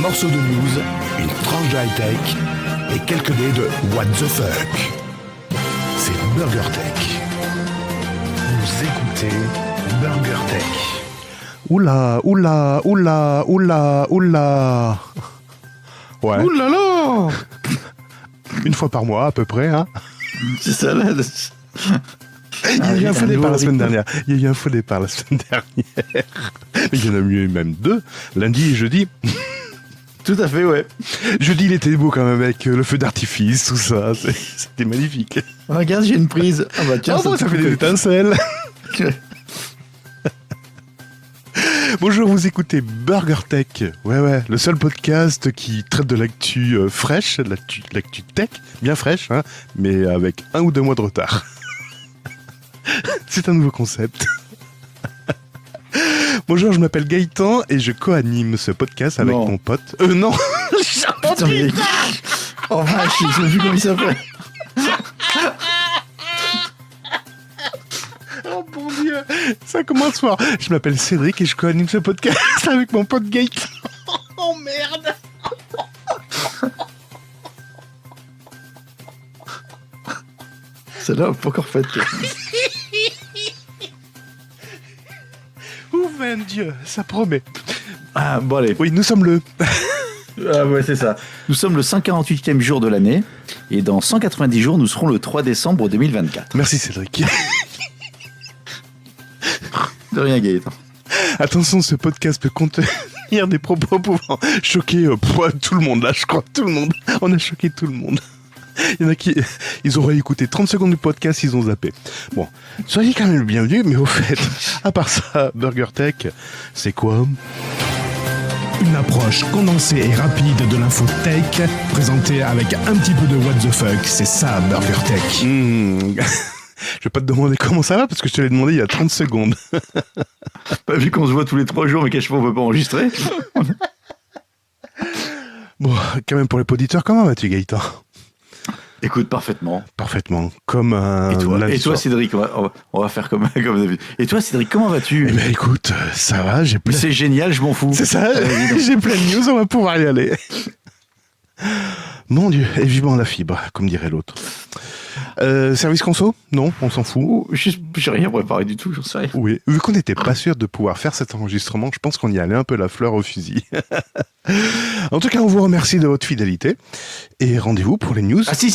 morceau de news, une tranche de high-tech et quelques dés de what the fuck. C'est Burger Tech. Vous écoutez Burger Tech. Oula, oula, oula, oula, oula. Ouais. Oulala. Une fois par mois à peu près, hein. C'est ça là. Il y a eu un faux départ la semaine dernière. Mais il y en a eu même deux, lundi et jeudi. Tout à fait, ouais. Jeudi, il était beau quand même avec le feu d'artifice, tout ça. C'était magnifique. Regarde, j'ai une prise. Ah bah tiens, ça fait des étincelles. Bonjour, vous écoutez Burger Tech. Ouais, le seul podcast qui traite de l'actu fraîche, l'actu tech, bien fraîche, hein, mais avec 1 ou 2 mois de retard. C'est un nouveau concept. Bonjour, je m'appelle Gaëtan et je co-anime ce podcast avec mon pote. Non. Putain, mais... Oh vache, j'ai vu comment il s'appelle. Oh bon Dieu, ça commence fort. Je m'appelle Cédric et je co-anime ce podcast avec mon pote Gaëtan. Oh merde. Celle-là, pas encore faite. Ouf, mon Dieu, ça promet. Ah, bon allez. Oui, nous sommes le... Ah ouais, c'est ça. Nous sommes le 148e jour de l'année et dans 190 jours, nous serons le 3 décembre 2024. Merci Cédric. De rien, Gaëtan. Attention, ce podcast peut contenir des propos pouvant choquer tout le monde, là, je crois, tout le monde. On a choqué tout le monde. Il y en a qui... Ils auraient écouté 30 secondes du podcast, ils ont zappé. Bon, soyez quand même le bienvenu, mais au fait, à part ça, Burger Tech, c'est quoi ? Une approche condensée et rapide de l'info tech, présentée avec un petit peu de what the fuck, c'est ça Burger Tech. Je vais pas te demander comment ça va, parce que je te l'ai demandé il y a 30 secondes. Pas vu qu'on se voit tous les 3 jours, mais qu'à chaque fois on peut pas enregistrer. Bon, quand même pour les auditeurs, comment vas-tu Gaëtan ? Écoute, parfaitement. Parfaitement, comme un... Et toi Cédric, on va faire comme d'habitude. Et toi Cédric, comment vas-tu ? Eh ben écoute, ça va, j'ai plein... C'est génial, je m'en fous. C'est ça, j'ai plein de news, on va pouvoir y aller. Mon Dieu, et vivement la fibre, comme dirait l'autre. Service conso ? Non, on s'en fout. J'ai rien préparé du tout, j'en sais rien. Oui, vu qu'on n'était pas sûr de pouvoir faire cet enregistrement, je pense qu'on y allait un peu la fleur au fusil. En tout cas, on vous remercie de votre fidélité et rendez-vous pour les news. Ah si.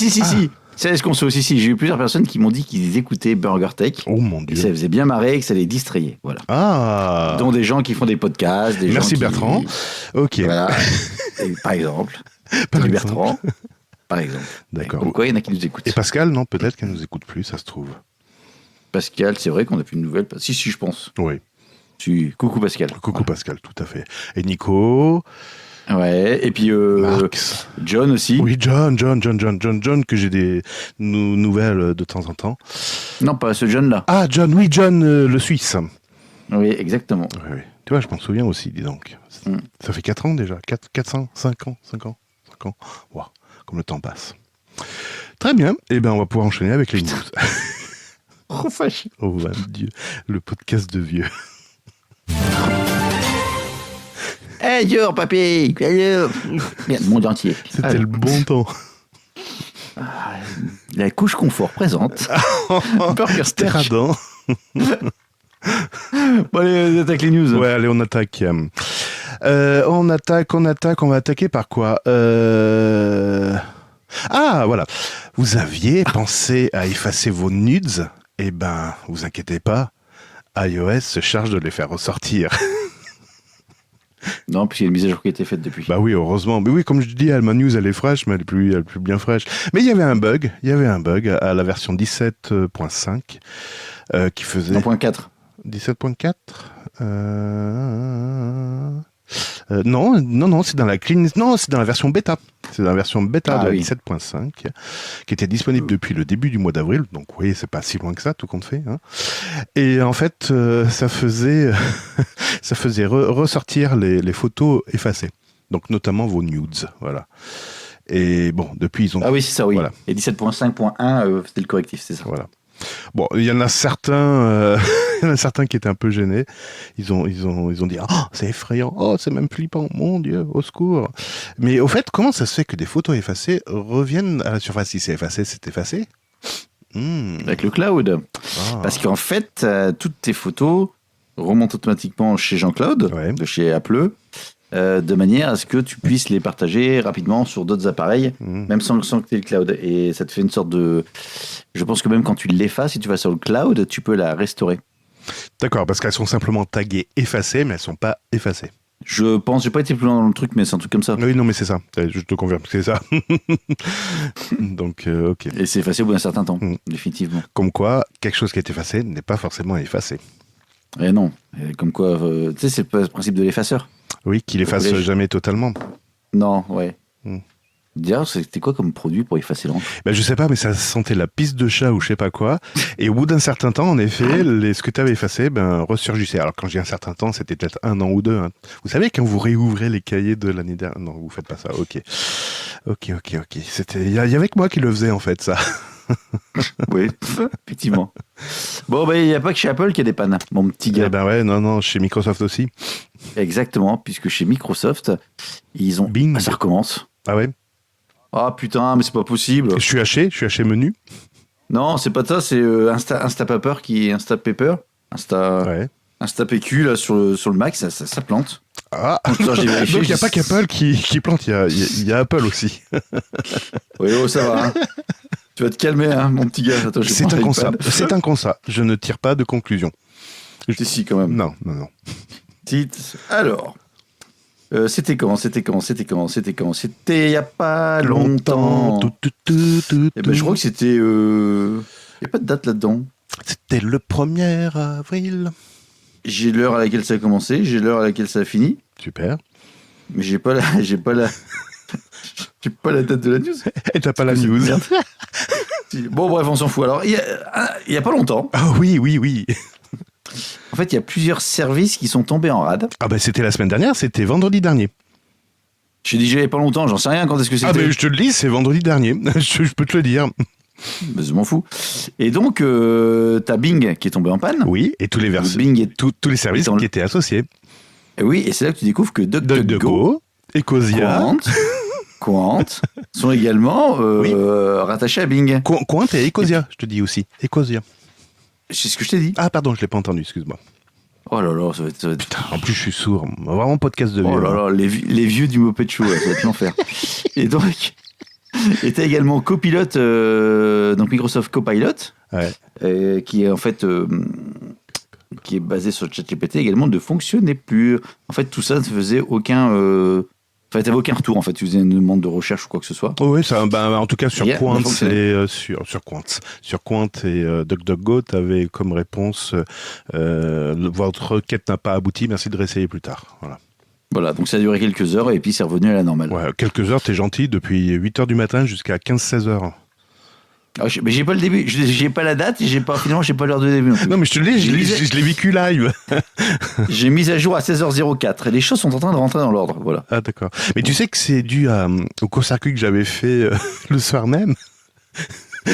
Service conso, si. J'ai eu plusieurs personnes qui m'ont dit qu'ils écoutaient Burger Tech. Oh mon Dieu. Et ça faisait bien marrer et que ça les distrayait. Voilà. Ah. Dont des gens qui font des podcasts. Merci Bertrand. Ok. Voilà. Et, par exemple. Salut Bertrand. Par exemple. D'accord. Pourquoi il y en a qui nous écoutent. Et Pascal, non, peut-être qu'elle nous écoute plus, ça se trouve. Pascal, c'est vrai qu'on n'a plus de nouvelles. Si, je pense. Oui. Coucou Pascal. Coucou Pascal, tout à fait. Et Nico. Ouais, et puis Max. John aussi. Oui, John, que j'ai des nouvelles de temps en temps. Non, pas ce John-là. Ah, John, le Suisse. Oui, exactement. Oui. Tu vois, je m'en souviens aussi, dis donc. Ça fait 4 ans déjà. 5 ans. Wow, comme le temps passe. Très bien. Eh bien, on va pouvoir enchaîner avec les news. Oh, fâché. Oh, mon Dieu. Le podcast de vieux. Hey, yo, papy! Merde, le monde entier. C'était le bon temps. La couche confort présente. Burger Terradant. Bon, allez, on attaque les news. Ouais, allez, on attaque. On va attaquer par quoi Ah, voilà. Vous aviez pensé à effacer vos nudes ? Eh ben, vous inquiétez pas, iOS se charge de les faire ressortir. Non, puisqu'il y a une mise à jour qui a été faite depuis. Bah oui, heureusement. Mais oui, comme je dis, ma news, elle est fraîche, mais elle est plus bien fraîche. Mais il y avait un bug à la version 17.5 qui faisait... 1.4. 17.4 Non, c'est dans la clean... Non, c'est dans la version bêta. C'est dans la version bêta de la 17.5 qui était disponible depuis le début du mois d'avril. Donc, vous voyez, c'est pas si loin que ça, tout compte fait. Hein. Et en fait, ça faisait ressortir les photos effacées. Donc, notamment vos nudes. Voilà. Et bon, depuis, ils ont... Ah oui, c'est ça, oui. Voilà. Et 17.5.1, c'était le correctif, c'est ça. Voilà. Bon, il y en a certains, il y en a certains qui étaient un peu gênés. Ils ont dit, oh, c'est effrayant, oh, c'est même flippant, mon Dieu, au secours. Mais au fait, comment ça se fait que des photos effacées reviennent à la surface? Si c'est effacé, c'est effacé. Avec le cloud. Ah. Parce qu'en fait, toutes tes photos remontent automatiquement chez Jean-Claude, Ouais. de chez Apple, de manière à ce que tu puisses les partager rapidement sur d'autres appareils, même sans que tu aies le cloud. Et ça te fait une sorte de... Je pense que même quand tu l'effaces, si tu vas sur le cloud, tu peux la restaurer. D'accord, parce qu'elles sont simplement taguées effacées, mais elles sont pas effacées. Je pense, j'ai pas été plus loin dans le truc, mais c'est un truc comme ça. Oui, non, mais c'est ça. Je te confirme que c'est ça. Donc, ok. Et c'est effacé au bout d'un certain temps, Mm. définitivement. Comme quoi, quelque chose qui est effacé n'est pas forcément effacé. Et non, et comme quoi, tu sais, c'est le principe de l'effaceur. Oui, qu'il efface collège. jamais totalement. Non, ouais. Mm. D'ailleurs, c'était quoi comme produit pour effacer l'encre? Ben, je sais pas, mais ça sentait la pisse de chat ou je sais pas quoi. Et au bout d'un certain temps, en effet, ce que tu avais effacé, ressurgissait. Alors, quand je dis un certain temps, c'était peut-être 1 an ou 2. Hein. Vous savez, quand vous réouvrez les cahiers de l'année dernière... Non, vous faites pas ça. Ok. Il y avait que moi qui le faisais, en fait, ça. Oui, effectivement. Bon, il n'y a pas que chez Apple qu'il y a des pannes, mon petit gars. Eh ben ouais, non, chez Microsoft aussi. Exactement, puisque chez Microsoft, ils ont... Bing. Ah, ça recommence. Ah ouais. Ah putain, mais c'est pas possible. Je suis haché menu. Non, c'est pas ça, c'est Instapaper Ouais. InstaPQ là, sur le Mac, ça plante. Ah, Putain, j'ai vérifié, donc il n'y a pas qu'Apple qui plante, il y a Apple aussi. Oui, oh, ça va. Hein. Tu vas te calmer, hein, mon petit gars. Attends, je vais C'est prendre un constat. l'iPad. C'est un constat. Je ne tire pas de conclusion. Si, quand même. Non. Alors, c'était quand C'était il n'y a pas longtemps. Eh ben, je crois que c'était... Il n'y a pas de date là-dedans. C'était le 1er avril. J'ai l'heure à laquelle ça a commencé, j'ai l'heure à laquelle ça a fini, Super. mais j'ai pas la date de la news. Et t'as pas la news. Merde. Bon, bref, on s'en fout. Alors, il y a pas longtemps, Ah oui. en fait, il y a plusieurs services qui sont tombés en rade. Ah ben c'était la semaine dernière, c'était vendredi dernier. J'ai dit, il y a pas longtemps, j'en sais rien quand est-ce que c'était. Ah ben je te le dis, c'est vendredi dernier. je peux te le dire. Mais je m'en fous. Et donc, t'as Bing qui est tombé en panne. Oui, et tous les Bing est... tous les services qui étaient associés. Et oui, et c'est là que tu découvres que DuckDuckGo, Ecosia, Quant sont également rattachés à Bing. Quant et Ecosia, je te dis aussi. Ecosia. C'est ce que je t'ai dit. Ah pardon, je l'ai pas entendu, excuse-moi. Oh là là, ça va être... Putain, en plus je suis sourd. Vraiment podcast de vieux. Oh là là, les vieux du Moped Show, là, ça va être l'enfer. Et donc, et t'as également Copilot, donc Microsoft Copilot, Ouais. qui est en fait qui est basé sur ChatGPT également, ne fonctionnait plus. En fait, tout ça ne faisait aucun... Enfin, t'avais aucun retour, en fait. Tu faisais une demande de recherche ou quoi que ce soit. Oh oui, ça, en tout cas sur Rien Quant n'a fonctionné. et sur Quant et DuckDuckGo, t'avais comme réponse votre requête n'a pas abouti, merci de réessayer plus tard. Voilà, donc ça a duré quelques heures et puis c'est revenu à la normale. Ouais, quelques heures, t'es gentil, depuis 8h du matin jusqu'à 15-16 heures. Ah, mais j'ai pas le début, j'ai pas la date et finalement j'ai pas l'heure de début. Non plus. Non mais je te le dis, je l'ai vécu live. J'ai mis à jour à 16h04 et les choses sont en train de rentrer dans l'ordre, voilà. Ah d'accord. Mais tu sais que c'est dû au court-circuit que j'avais fait le soir même.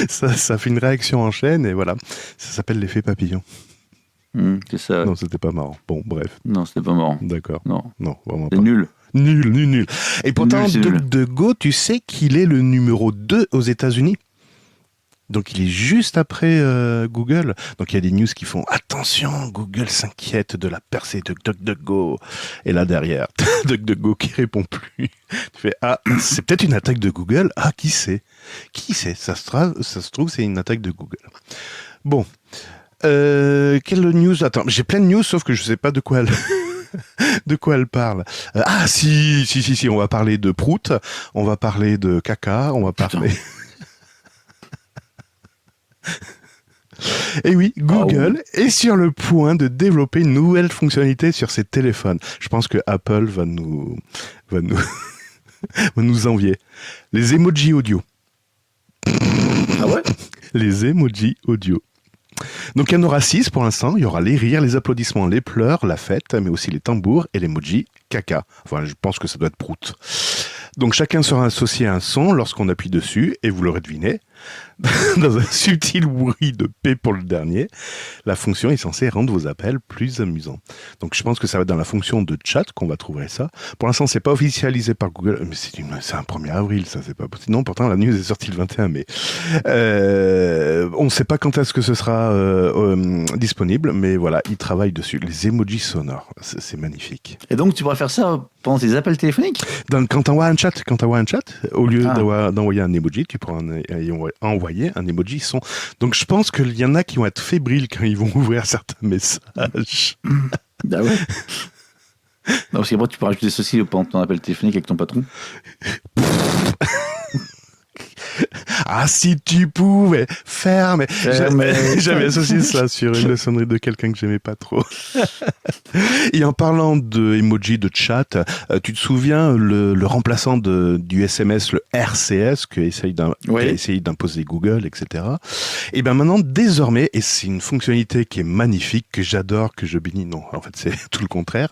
ça fait une réaction en chaîne et voilà. Ça s'appelle l'effet papillon. C'est ça. Non, c'était pas marrant. Bon, bref. Non, c'était pas marrant. D'accord. Non, Non, vraiment c'est pas. nul. Nul. Et pourtant, Nul, c'est nul. DuckDuckGo, tu sais qu'il est le numéro 2 aux États-Unis. Donc il est juste après Google. Donc il y a des news qui font attention, Google s'inquiète de la percée de DuckDuckGo. Et là derrière, DuckDuckGo qui répond plus. Tu fais c'est peut-être une attaque de Google. Ah, qui sait ça se trouve c'est une attaque de Google. Bon, quelle news? Attends, j'ai plein de news sauf que je sais pas de quoi elle parle. Si, on va parler de prout, on va parler de caca, on va parler. Et oui, Google est sur le point de développer une nouvelle fonctionnalité sur ses téléphones. Je pense que Apple va nous envier. Les emojis audio. Ah ouais? Les emojis audio. Donc il y en aura 6 pour l'instant. Il y aura les rires, les applaudissements, les pleurs, la fête, mais aussi les tambours et l'emoji caca. Enfin, je pense que ça doit être prout. Donc chacun sera associé à un son lorsqu'on appuie dessus, et vous l'aurez deviné, Dans un subtil bruit de P pour le dernier, la fonction est censée rendre vos appels plus amusants. Donc je pense que ça va être dans la fonction de chat qu'on va trouver ça. Pour l'instant, c'est pas officialisé par Google, mais c'est un 1er avril, ça c'est pas possible. Non, pourtant la news est sortie le 21 mai. On ne sait pas quand est-ce que ce sera disponible, mais voilà, ils travaillent dessus. Les emojis sonores, c'est magnifique. Et donc tu pourras faire ça pendant tes appels téléphoniques? Quand t'envoies un chat, au lieu d'envoyer un emoji, tu pourras envoyer un emoji son. Donc je pense qu'il y en a qui vont être fébriles quand ils vont ouvrir certains messages. Ah ouais. Non, parce qu'après tu peux rajouter ceci pendant ton appel téléphonique avec ton patron. Ah, si tu pouvais fermer. J'avais associé ça sur une sonnerie de quelqu'un que j'aimais pas trop. Et en parlant de emoji de chat, tu te souviens le remplaçant du SMS, le RCS, qu'a essayé d'imposer Google, etc. Et ben maintenant, désormais, et c'est une fonctionnalité qui est magnifique, que j'adore, que je bénis, non, en fait c'est tout le contraire.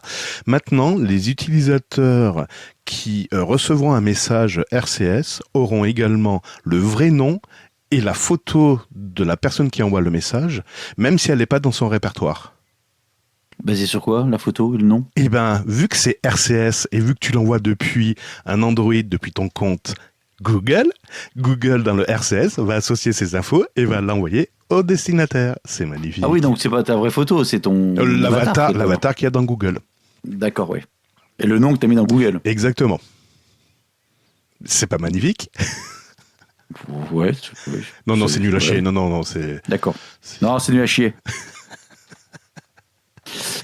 Maintenant, les utilisateurs qui recevront un message RCS auront également le vrai nom et la photo de la personne qui envoie le message, même si elle n'est pas dans son répertoire. Basé sur quoi, la photo et le nom? Eh ben, vu que c'est RCS et vu que tu l'envoies depuis un Android, depuis ton compte Google dans le RCS va associer ces infos et va l'envoyer au destinataire. C'est magnifique. Ah oui, donc c'est pas ta vraie photo, c'est ton l'avatar qu'il y a dans Google. D'accord, oui. Et le nom que tu as mis dans Google. Exactement. C'est pas magnifique? Ouais. Non, c'est nul à chier. Non, c'est... D'accord. Non, c'est nul à chier.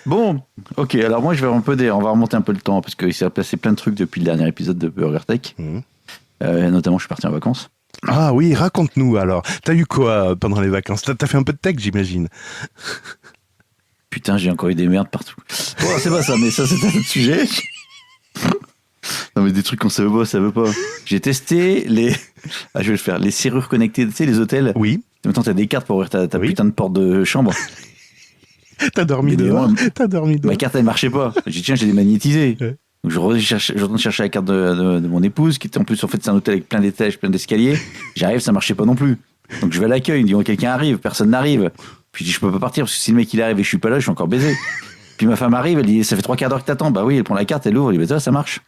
Bon, ok, alors moi je vais on va remonter un peu le temps, parce qu'il s'est passé plein de trucs depuis le dernier épisode de BurgerTech. Notamment, je suis parti en vacances. Ah oui, raconte-nous alors. T'as eu quoi pendant les vacances? T'as fait un peu de tech, j'imagine. Putain, j'ai encore eu des merdes partout. Bon, c'est pas ça, mais ça, c'est un autre sujet. Non, mais des trucs qu'on savait pas, ça veut pas. J'ai testé je vais le faire. Les serrures connectées, tu sais, les hôtels. Oui. Maintenant, t'as des cartes pour ouvrir ta putain de porte de chambre. T'as dormi dehors. Ma carte, elle marchait pas. J'ai dit, tiens, j'ai démagnétisé. Ouais. Donc, je retourne chercher la carte de mon épouse, qui était en plus, en fait, c'est un hôtel avec plein d'étages, plein d'escaliers. J'arrive, ça marchait pas non plus. Donc, je vais à l'accueil, ils me disent, quelqu'un arrive, personne n'arrive. Puis je dis, je peux pas partir parce que si le mec il arrive et je suis pas là, je suis encore baisé. Puis ma femme arrive, elle dit, ça fait 3 quarts d'heure que t'attends. Bah oui, elle prend la carte, elle l'ouvre, elle dit, bah ça marche.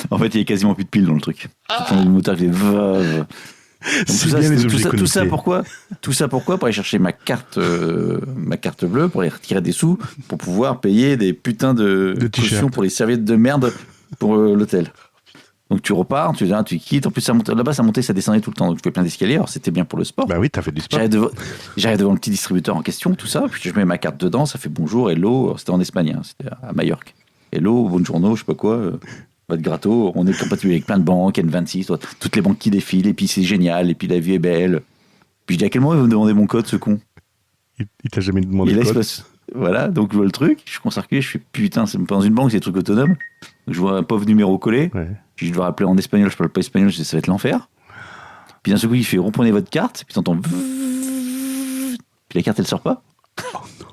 En fait, il y a quasiment plus de piles dans le truc. Le moteur qui fait... Tout ça pourquoi? Pour aller chercher ma carte bleue, pour aller retirer des sous, pour pouvoir payer des putains de cautions pour les serviettes de merde pour l'hôtel. Donc tu repars, tu quittes. En plus, là-bas, ça montait, ça descendait tout le temps. Donc je fais plein d'escaliers. Alors c'était bien pour le sport. Bah oui, t'as fait du sport. J'arrive devant le petit distributeur en question, tout ça. Puis je mets ma carte dedans, ça fait bonjour, hello. C'était en Espagne, c'était à Majorque. Hello, buongiorno, je sais pas quoi. Votre grato, on est compatible avec plein de banques, N26, toutes les banques qui défilent. Et puis c'est génial. Et puis la vie est belle. Puis je dis à quel moment il va me demander mon code, ce con? Il t'a jamais demandé le code? Voilà, donc je vois le truc, je commence à reculer, je fais putain, c'est pas dans une banque, c'est des trucs autonomes. Donc je vois un pauvre numéro collé, puis je dois rappeler en espagnol, je parle pas espagnol, je dis ça va être l'enfer. Puis d'un seul coup, il fait reprenez votre carte, puis t'entends. Puis la carte elle sort pas. Oh non.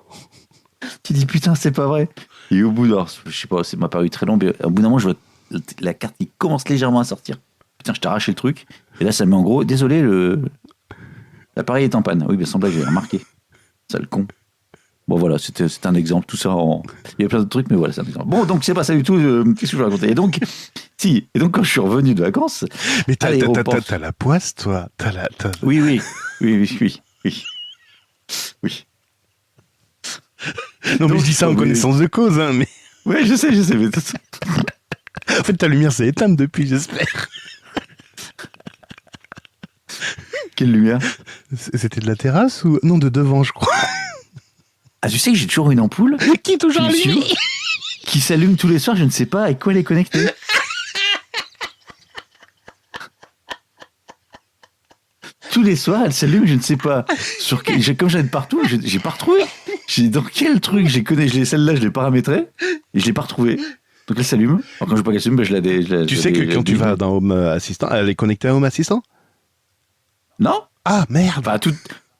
Tu dis putain, c'est pas vrai. Et au bout d'un, je sais pas, ça m'a paru très long, mais au bout d'un moment, je vois la carte qui commence légèrement à sortir. Putain, je t'ai arraché le truc, et là ça met en gros, désolé, l'appareil est en panne. Oui, bien semble que j'ai remarqué. Ça le con. Bon voilà, c'était un exemple, tout ça il y a plein de trucs, mais voilà, c'est un exemple. Bon, donc c'est pas ça du tout, qu'est-ce que je vais raconter? Et donc quand je suis revenu de vacances... Mais t'as la poisse, toi? Oui. Non, mais je dis ça en connaissance de cause, hein, mais... Ouais, je sais, mais... En fait, ta lumière s'est éteinte depuis, j'espère. Quelle lumière? C'était de la terrasse ou... Non, de devant, je crois. Ah, tu sais que j'ai toujours une ampoule qui est toujours allumée, qui s'allume tous les soirs, je ne sais pas avec quoi elle est connectée. Tous les soirs, elle s'allume, je ne sais pas. Comme j'en ai de partout, j'ai pas retrouvé. J'ai dit, dans quel truc celle-là, je l'ai paramétrée et je l'ai pas retrouvée. Donc elle s'allume. Alors, quand je veux pas qu'elle s'allume, je la Tu sais que quand tu vas dans Home Assistant, elle est connectée à Home Assistant? Non. Ah merde.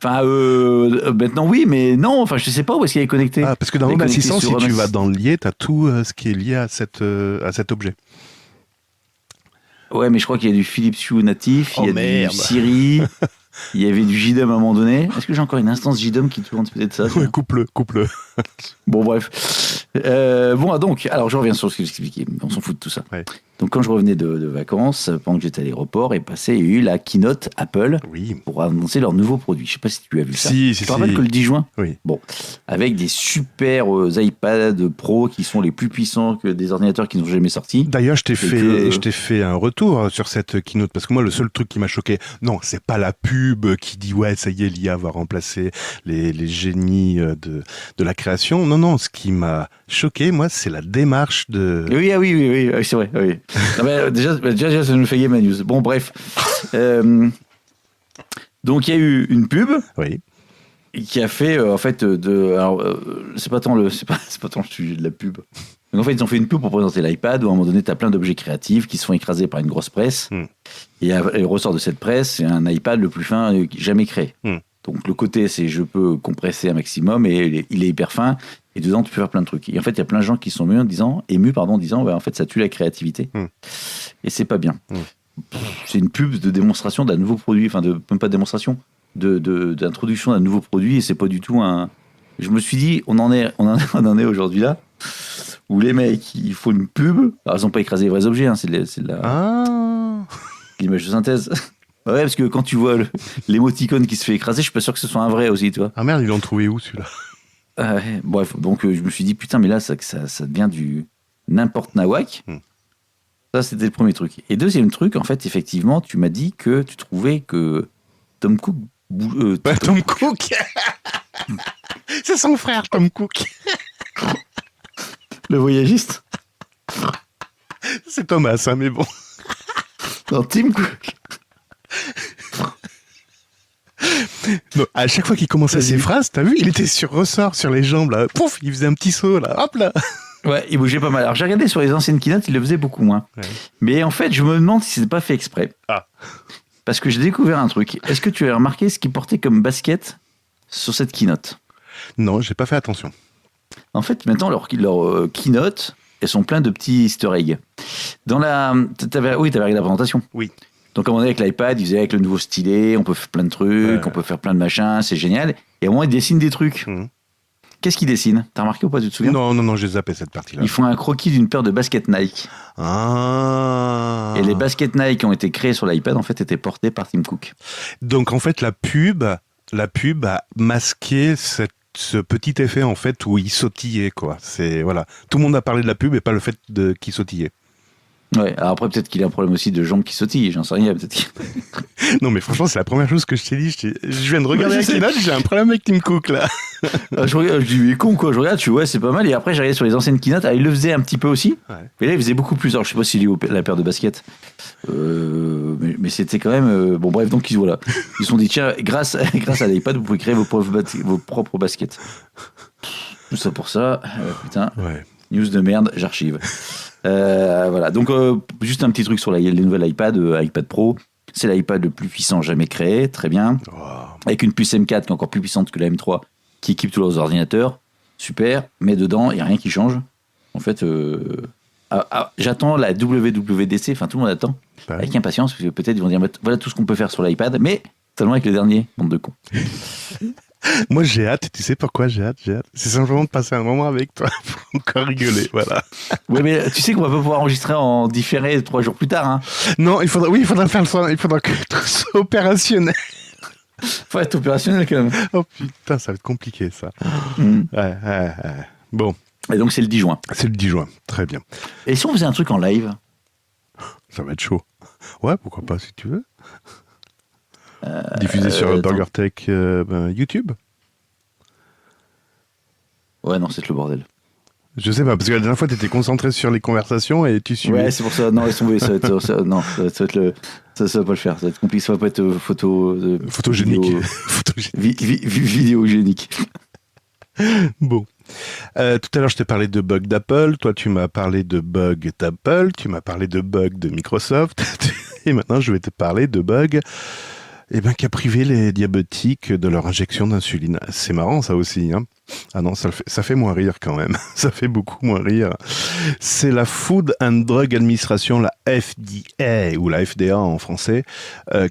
Maintenant oui, mais non, je sais pas où est-ce qu'elle est connectée. Ah, parce que dans Home Assistant, si tu vas dans le lié, t'as tout ce qui est lié à cet objet. Ouais, mais je crois qu'il y a du Philips Hue natif, il y a merde. du Siri, il y avait du JDOM à un moment donné. Est-ce que j'ai encore une instance JDOM qui tourne peut-être ça Ouais, coupe-le. Bon, bref. Donc, alors je reviens sur ce que j'expliquais. On s'en fout de tout ça. Ouais. Donc, quand je revenais de vacances, pendant que j'étais à l'aéroport, il y a eu la keynote Apple Oui. pour annoncer leurs nouveaux produits. Je sais pas si tu as vu ça. Si. Je te rappelle que le 10 juin, Oui. bon, avec des super iPad Pro qui sont les plus puissants que des ordinateurs qui n'ont jamais sorti. D'ailleurs, je t'ai que- fait un retour sur cette keynote parce que moi, le seul truc qui m'a choqué, non, c'est pas la pub qui dit ouais, ça y est, l'IA va remplacer les génies de la création. Non, ce qui m'a choqué, moi, c'est la démarche de. Oui, c'est vrai. Oui. Non, mais déjà, ça nous fait game à news. Bon, bref. Donc, il y a eu une pub Oui. qui a fait, c'est pas tant le sujet de la pub. Donc, en fait, ils ont fait une pub pour présenter l'iPad où, à un moment donné, tu as plein d'objets créatifs qui se font écraser par une grosse presse. Et le ressort de cette presse, c'est un iPad le plus fin jamais créé. Donc, le côté, c'est je peux compresser un maximum et il est hyper fin. Et dedans, tu peux faire plein de trucs. Et en fait, il y a plein de gens qui sont émus en disant en fait, ça tue la créativité. Et c'est pas bien. C'est une pub de démonstration d'un nouveau produit, même pas de démonstration, d'introduction d'un nouveau produit. Et c'est pas du tout un. Je me suis dit, on en est aujourd'hui là, où les mecs, ils font une pub. Alors, ils n'ont pas écrasé les vrais objets, c'est l'image de synthèse. Ouais, parce que quand tu vois l'émoticône qui se fait écraser, je suis pas sûr que ce soit un vrai aussi, tu vois. Ah merde, ils l'ont trouvé où celui-là? Ouais, bref, donc je me suis dit, putain, mais là, ça devient du n'importe nawak. Ça, c'était le premier truc. Et deuxième truc, en fait, effectivement, tu m'as dit que tu trouvais que Tom Cook... Tom Cook. C'est son frère, Tom Cook. Le voyagiste. C'est Thomas, hein, mais bon. Non, Tim Cook. Non, à chaque fois qu'il commençait ses phrases, t'as vu, il était sur ressort, sur les jambes, là. Pouf, il faisait un petit saut, là. Hop là. Ouais, il bougeait pas mal. Alors, j'ai regardé sur les anciennes keynotes, il le faisait beaucoup moins. Ouais. Mais en fait, je me demande si c'était pas fait exprès. Ah. Parce que j'ai découvert un truc. Est-ce que tu as remarqué ce qu'il portait comme basket sur cette keynote? Non, j'ai pas fait attention. En fait, maintenant, leur keynote, elles sont pleines de petits easter eggs. T'avais regardé la présentation. Oui. Donc, à un moment donné, avec l'iPad, ils faisaient avec le nouveau stylet, on peut faire plein de trucs, on peut faire plein de machins, c'est génial. Et à un moment, ils dessinent des trucs. Qu'est-ce qu'ils dessinent? T'as remarqué ou pas, tu te souviens? Non, j'ai zappé cette partie-là. Ils font un croquis d'une paire de baskets Nike. Ah. Et les baskets Nike qui ont été créées sur l'iPad, en fait, étaient portées par Tim Cook. Donc, en fait, la pub a masqué ce petit effet, en fait, où il sautillait, quoi. C'est, voilà. Tout le monde a parlé de la pub et pas le fait qu'il sautillait. Ouais, alors après, peut-être qu'il a un problème aussi de jambes qui sautillent, j'en sais rien, peut-être. Non, mais franchement, c'est la première chose que je t'ai dit. Je viens de regarder la keynote, j'ai un problème avec Tim Cook, là. Je dis, il est con, quoi. Je regarde, ouais, c'est pas mal. Et après, j'ai regardé sur les anciennes keynotes, il le faisait un petit peu aussi. Ouais. Mais là, il faisait beaucoup plus. Alors, je sais pas s'il est la paire de baskets. Mais c'était quand même. Bon, bref, donc, voilà. Ils se sont dit, tiens, grâce à l'iPad, vous pouvez créer vos propres baskets. Tout ça pour ça. Putain. Ouais. News de merde, j'archive. Voilà, donc juste un petit truc sur les nouvelles iPad Pro. C'est l'iPad le plus puissant jamais créé, très bien. Avec une puce M4 qui est encore plus puissante que la M3, qui équipe tous leurs ordinateurs. Super, mais dedans, il n'y a rien qui change. En fait, j'attends la WWDC, enfin tout le monde attend, avec impatience, parce que peut-être ils vont dire voilà tout ce qu'on peut faire sur l'iPad, mais seulement avec le dernier, bande de cons. Moi, j'ai hâte. Tu sais pourquoi j'ai hâte? C'est simplement de passer un moment avec toi pour encore rigoler. Voilà. Ouais, mais tu sais qu'on va pas pouvoir enregistrer en différé 3 jours plus tard. Hein. Non, il faudra faire le soin. Il faudra que tout soit opérationnel. Faut être opérationnel quand même. Oh putain, ça va être compliqué ça. Ouais. Bon. Et donc, c'est le 10 juin. C'est le 10 juin. Très bien. Et si on faisait un truc en live? Ça va être chaud. Ouais, pourquoi pas si tu veux. Diffusé sur BurgerTech YouTube. Ouais, non, c'est le bordel. Je sais pas, parce que la dernière fois, tu étais concentré sur les conversations et tu suivais. Ouais, c'est pour ça. Non, laisse tomber. Ça va pas le faire. Ça va être compliqué. Ça va pas être photogénique. Vidéogénique. Bon. Tout à l'heure, je t'ai parlé de bugs d'Apple. Toi, tu m'as parlé de bugs d'Apple. Tu m'as parlé de bugs de Microsoft. Et maintenant, je vais te parler de bugs Eh ben, qui a privé les diabétiques de leur injection d'insuline. C'est marrant, ça aussi, hein. Ah non, ça fait moins rire quand même. Ça fait beaucoup moins rire. C'est la Food and Drug Administration, la FDA, ou la FDA en français,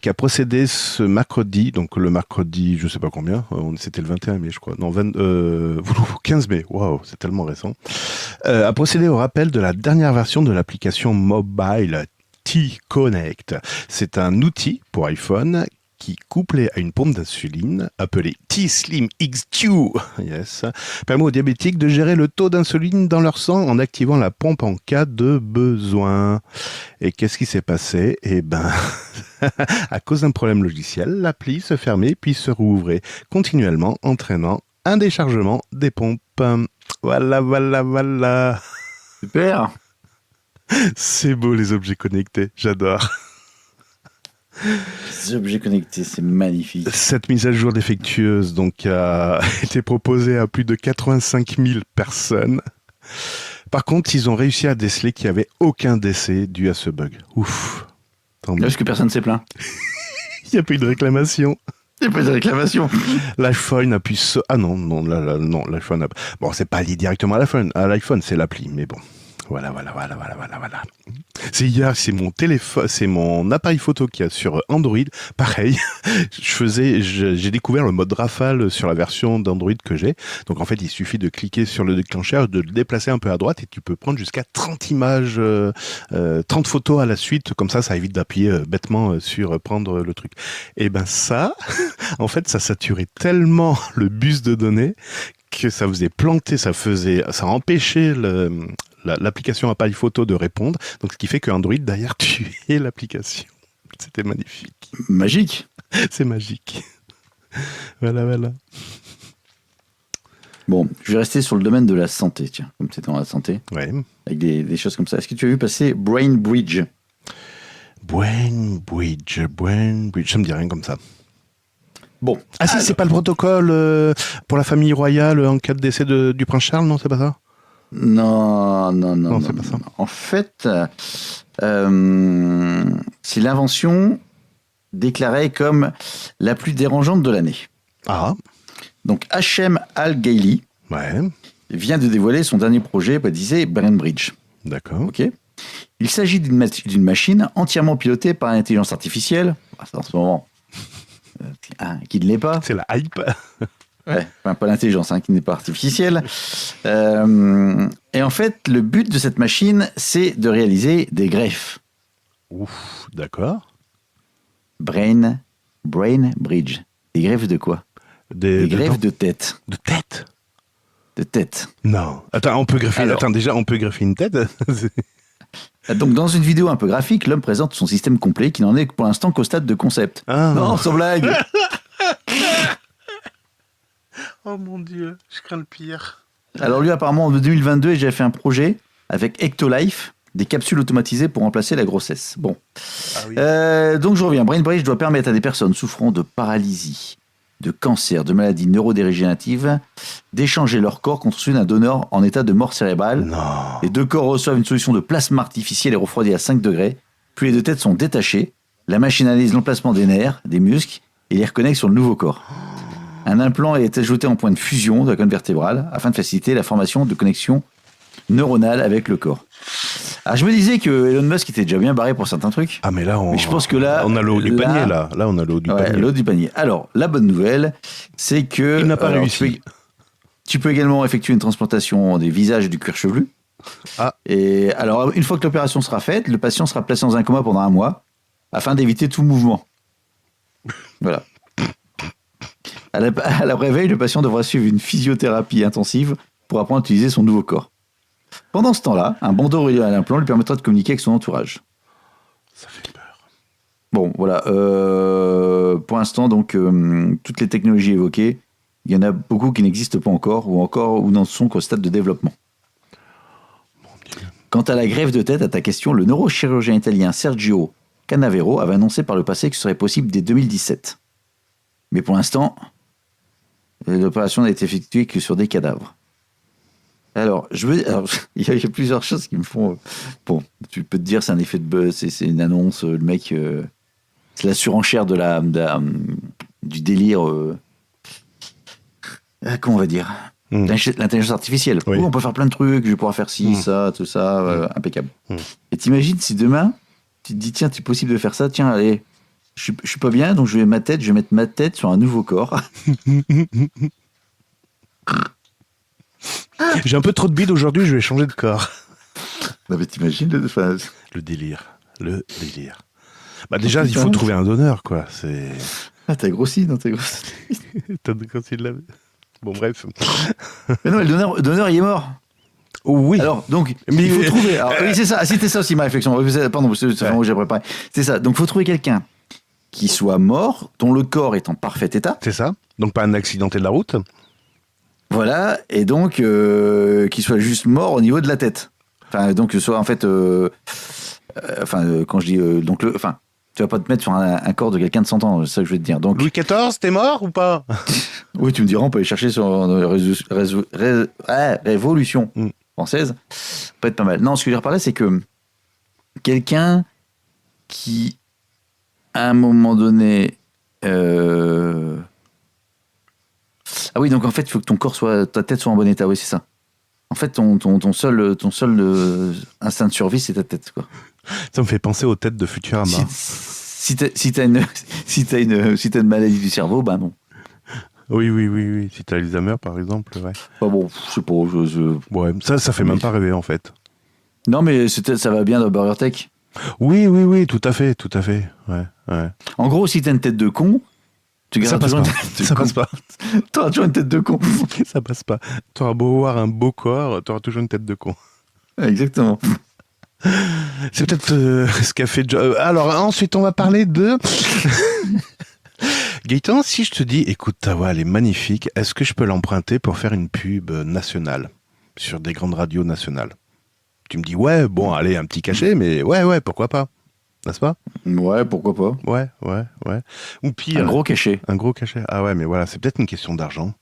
qui a procédé ce mercredi, donc le mercredi, je sais pas combien, c'était le 21 mai, je crois. Non, 15 mai, waouh, c'est tellement récent. A procédé au rappel de la dernière version de l'application mobile T-Connect. C'est un outil pour iPhone qui, couplé à une pompe d'insuline, appelée T-Slim X2, yes, permet aux diabétiques de gérer le taux d'insuline dans leur sang en activant la pompe en cas de besoin. Et qu'est-ce qui s'est passé? Eh ben, à cause d'un problème logiciel, l'appli se fermait puis se rouvrait continuellement, entraînant un déchargement des pompes. Voilà, voilà, voilà. Super. C'est beau les objets connectés, j'adore. Ces objets connectés, c'est magnifique. Cette mise à jour défectueuse donc, a été proposée à plus de 85 000 personnes. Par contre, ils ont réussi à déceler qu'il n'y avait aucun décès dû à ce bug. Ouf. Est-ce que personne s'est plaint? Il n'y a pas eu de réclamation. Il n'y a pas eu de réclamation. L'iPhone a pu se... Ah non, non, l'iPhone a... Bon, c'est pas lié directement à l'iPhone, c'est l'appli, mais bon. Voilà. C'est hier, c'est mon téléphone, c'est mon appareil photo qui a sur Android. Pareil, j'ai découvert le mode rafale sur la version d'Android que j'ai. Donc en fait, il suffit de cliquer sur le déclencheur, de le déplacer un peu à droite et tu peux prendre jusqu'à 30 images, 30 photos à la suite. Comme ça évite d'appuyer bêtement sur prendre le truc. Et ben ça, en fait, ça saturait tellement le bus de données que ça faisait planter, ça empêchait l'application appareil photo de répondre, donc ce qui fait que Android derrière tuait l'application. C'était magnifique. Magique. C'est magique. Voilà. Bon, je vais rester sur le domaine de la santé, tiens, comme c'était dans la santé. Ouais. Avec des choses comme ça. Est-ce que tu as vu passer Brain Bridge? Brain Bridge, ça me dit rien comme ça. Bon. Ah si, c'est pas le protocole pour la famille royale en cas de décès du prince Charles, non, c'est pas ça? Non, c'est pas ça. En fait, c'est l'invention déclarée comme la plus dérangeante de l'année. Ah. Donc, Hachem Al-Gaili vient de dévoiler son dernier projet baptisé Brain Bridge. D'accord. Ok. Il s'agit d'une machine entièrement pilotée par l'intelligence artificielle. En ce moment, qui ne l'est pas. C'est la hype. Ouais, enfin, pas l'intelligence, qui n'est pas artificielle. Et en fait, le but de cette machine, c'est de réaliser des greffes. Ouf, d'accord. Brain Bridge. Des greffes de quoi? Des greffes de tête. De tête? De tête. Non. Attends, on peut greffer une tête? Donc, dans une vidéo un peu graphique, l'homme présente son système complet qui n'en est pour l'instant qu'au stade de concept. Ah. Non, sans blague. Oh mon Dieu, je crains le pire. Alors lui, apparemment, en 2022, j'ai fait un projet avec Ectolife, des capsules automatisées pour remplacer la grossesse. Bon. Ah oui. Donc je reviens. Brain Bridge doit permettre à des personnes souffrant de paralysie, de cancer, de maladies neurodégénératives, d'échanger leur corps contre celui d'un donneur en état de mort cérébrale. Non. Les deux corps reçoivent une solution de plasma artificiel et refroidi à 5 degrés. Puis les deux têtes sont détachées. La machine analyse l'emplacement des nerfs, des muscles et les reconnecte sur le nouveau corps. Un implant est ajouté en point de fusion de la colonne vertébrale afin de faciliter la formation de connexions neuronales avec le corps. Alors je me disais que Elon Musk était déjà bien barré pour certains trucs. Ah mais là, je pense que là, on a le haut du panier là. Là, on a le haut du panier. Le haut du panier. Alors, la bonne nouvelle, c'est que il n'a pas réussi. Tu peux également effectuer une transplantation des visages et du cuir chevelu. Ah. Et alors, une fois que l'opération sera faite, le patient sera placé dans un coma pendant 1 mois afin d'éviter tout mouvement. Voilà. À la réveil, le patient devra suivre une physiothérapie intensive pour apprendre à utiliser son nouveau corps. Pendant ce temps-là, un bandeau relié à l'implant lui permettra de communiquer avec son entourage. Ça fait peur. Bon, voilà. Pour l'instant, donc, toutes les technologies évoquées, il y en a beaucoup qui n'existent pas encore ou n'en sont qu'au stade de développement. Mon Dieu. Quant à la greffe de tête, à ta question, le neurochirurgien italien Sergio Canavero avait annoncé par le passé que ce serait possible dès 2017. Mais pour l'instant, l'opération n'a été effectuée que sur des cadavres. Alors, il y a plusieurs choses qui me font... Bon, tu peux te dire c'est un effet de buzz, c'est une annonce, le mec... c'est la surenchère du délire. Comment on va dire l'intelligence artificielle. Oui. On peut faire plein de trucs, je vais pouvoir faire ci, ça, tout ça, impeccable. Et t'imagines si demain, tu te dis, tiens, c'est possible de faire ça, tiens, allez, je suis pas bien, donc je vais mettre ma tête sur un nouveau corps. J'ai un peu trop de bide aujourd'hui, je vais changer de corps. Non, mais t'imagines Le délire. Bah déjà, il faut trouver un donneur, quoi. C'est... Ah, t'as grossi, non, t'as grossi. T'as grossi de la... Bon, bref. Mais non, mais le donneur, il est mort. Oui. Alors, donc, Mais il faut trouver... Alors, oui, c'est ça. C'était ça aussi ma réflexion. Pardon, c'est moi j'ai préparé. C'est ça. Donc, il faut trouver quelqu'un qui soit mort, dont le corps est en parfait état. C'est ça. Donc, pas un accidenté de la route. Voilà. Et donc, qui soit juste mort au niveau de la tête. Enfin, donc, soit en fait... quand je dis... tu vas pas te mettre sur un corps de quelqu'un de 100 ans, c'est ça que je veux te dire. Donc, Louis XIV, t'es mort ou pas? oui, tu me diras, on peut aller chercher sur Révolution française. Ça peut être pas mal. Non, ce que je veux dire par là, c'est que quelqu'un qui, à un moment donné... Ah oui, donc en fait, il faut que ta tête soit en bon état, oui, c'est ça. En fait, ton seul instinct de survie, c'est ta tête, quoi. Ça me fait penser aux têtes de Futurama. Si t'as une maladie du cerveau, bah non. Oui. Si t'as Alzheimer, par exemple, ouais. Bah bon, je sais pas. Ouais, ça fait même pas rêver, en fait. Non, mais ça va bien dans Burger Tech. Oui, tout à fait. Ouais. En gros, si t'as une tête de con, tu Ça gardes passe toujours pas. une tête de Ça con. passe pas. T'auras toujours une tête de con. Ça passe pas. T'auras beau avoir un beau corps, t'auras toujours une tête de con. Exactement. C'est peut-être ce qu'a fait... Alors, ensuite, on va parler de... Gaëtan, si je te dis, écoute, ta voix, elle est magnifique, est-ce que je peux l'emprunter pour faire une pub nationale sur des grandes radios nationales? Tu me dis, ouais, bon, allez, un petit cachet, mais ouais, pourquoi pas? N'est-ce pas? Ouais, pourquoi pas. Ouais. Ou pire... Un gros cachet. Un gros cachet. Ah ouais, mais voilà, c'est peut-être une question d'argent.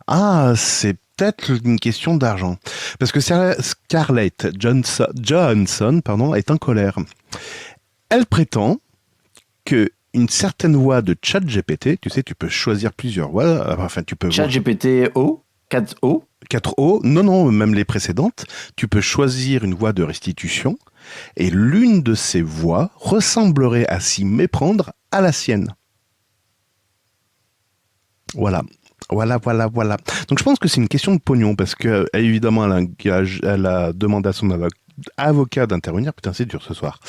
Ah, c'est peut-être une question d'argent. Parce que Scarlett Johansson, est en colère. Elle prétend que une certaine voix de ChatGPT, tu sais, tu peux choisir plusieurs voix, enfin, tu peux... ChatGPT O, 4O. 4O, non, même les précédentes, tu peux choisir une voix de restitution, et l'une de ces voix ressemblerait à s'y méprendre à la sienne. Voilà. Donc je pense que c'est une question de pognon, parce que évidemment elle a demandé à son avocat d'intervenir. Putain, c'est dur ce soir.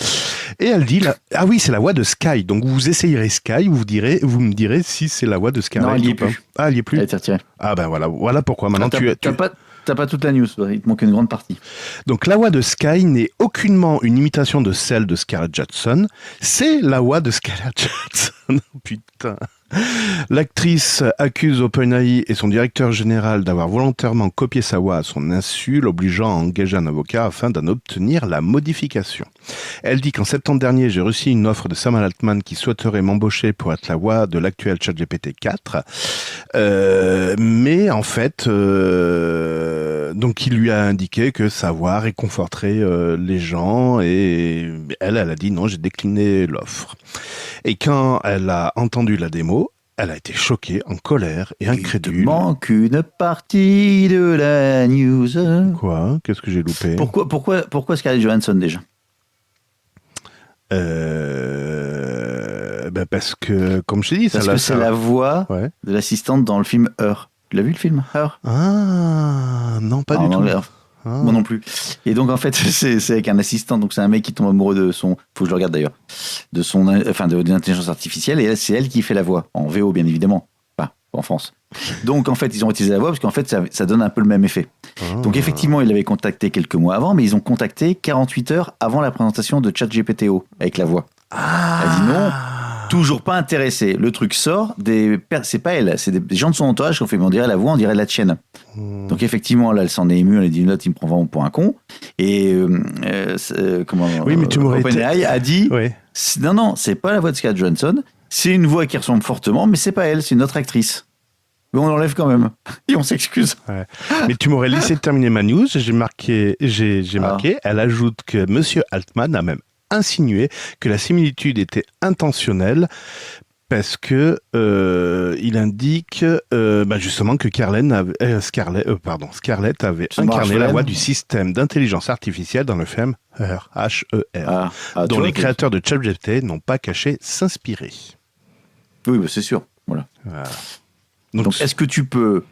Et elle dit, ah oui, c'est la voix de Sky. Donc vous essayerez Sky, vous me direz si c'est la voix de Sky. Non, elle y est plus. Ah, elle y est plus. Elle a été retirée. Ah ben voilà pourquoi. Maintenant T'as pas toute la news, il te manque une grande partie. Donc la voix de Sky n'est aucunement une imitation de celle de Scarlett Johansson, c'est la voix de Scarlett Johansson. Putain. L'actrice accuse OpenAI et son directeur général d'avoir volontairement copié sa voix à son insu, l'obligeant à engager un avocat afin d'en obtenir la modification. Elle dit qu'en septembre dernier, j'ai reçu une offre de Sam Altman qui souhaiterait m'embaucher pour être la voix de l'actuel ChatGPT 4. Mais en fait, donc il lui a indiqué que sa voix réconforterait les gens et elle a dit non, j'ai décliné l'offre. Et quand elle a entendu la démo, elle a été choquée, en colère et incrédule. Il te manque une partie de la news. Quoi? Qu'est-ce que j'ai loupé? Pourquoi Scarlett Johansson déjà? Parce que, comme je t'ai dit, c'est la voix de l'assistante dans le film Her. Tu l'as vu le film Her? Ah, non, pas du tout. Moi non plus. Et donc en fait c'est avec un assistant, donc c'est un mec qui tombe amoureux de son, faut que je le regarde d'ailleurs, de l'intelligence artificielle, et c'est elle qui fait la voix en VO bien évidemment, pas en France. Donc en fait ils ont utilisé la voix parce qu'en fait ça donne un peu le même effet. Donc effectivement ils l'avaient contacté quelques mois avant, mais ils ont contacté 48 heures avant la présentation de ChatGPT-O avec la voix. Elle dit non. Toujours pas intéressé. Le truc sort, c'est pas elle, c'est des gens de son entourage qui ont fait, mais on dirait la voix, on dirait la tienne. Donc effectivement, là, elle s'en est émue, elle a dit, là, tu me prends vraiment pour un con. Et oui, mais tu m'aurais OpenAI a dit, ouais. Non, c'est pas la voix de Scarlett Johansson, c'est une voix qui ressemble fortement, mais c'est pas elle, c'est une autre actrice. Mais on l'enlève quand même. Et on s'excuse. Ouais. Mais tu m'aurais laissé terminer ma news, j'ai marqué, elle ajoute que Monsieur Altman a même insinué que la similitude était intentionnelle parce que il indique justement que Scarlett avait incarné la voix du système d'intelligence artificielle dans le film HER, dont les créateurs de ChatGPT n'ont pas caché s'inspirer. Oui, bah, c'est sûr. Voilà. Donc, est-ce que tu peux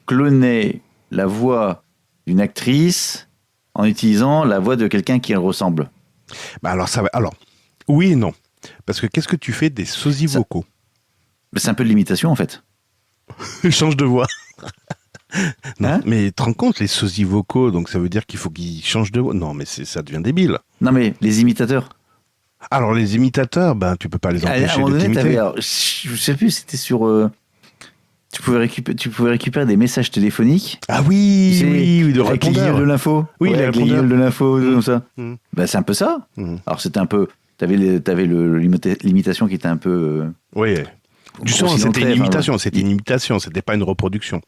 cloner la voix d'une actrice en utilisant la voix de quelqu'un qui elle ressemble? alors oui et non. Parce que qu'est-ce que tu fais des sosies vocaux? C'est un peu de l'imitation, en fait. Il change de voix. Non, Hein? mais tu te rends compte, les sosies vocaux, donc ça veut dire qu'il faut qu'ils changent de voix. Non, mais ça devient débile. Non, mais les imitateurs. Alors, les imitateurs, tu peux pas les À un empêcher moment de donné, t'imiter. je sais plus, c'était sur... tu pouvais récupérer des messages téléphoniques. Ah oui, Tu sais, oui, de avec les répondeurs. guignols de l'info. Oui, les avec les répondeurs. guignols de l'info, comme ça. Mm. Bah, c'est un peu ça. Mm. Alors, c'était un peu... T'avais l'imitation qui était un peu... Oui. Justement, concentrée, c'était une imitation, enfin, c'était une imitation, c'était pas une reproduction.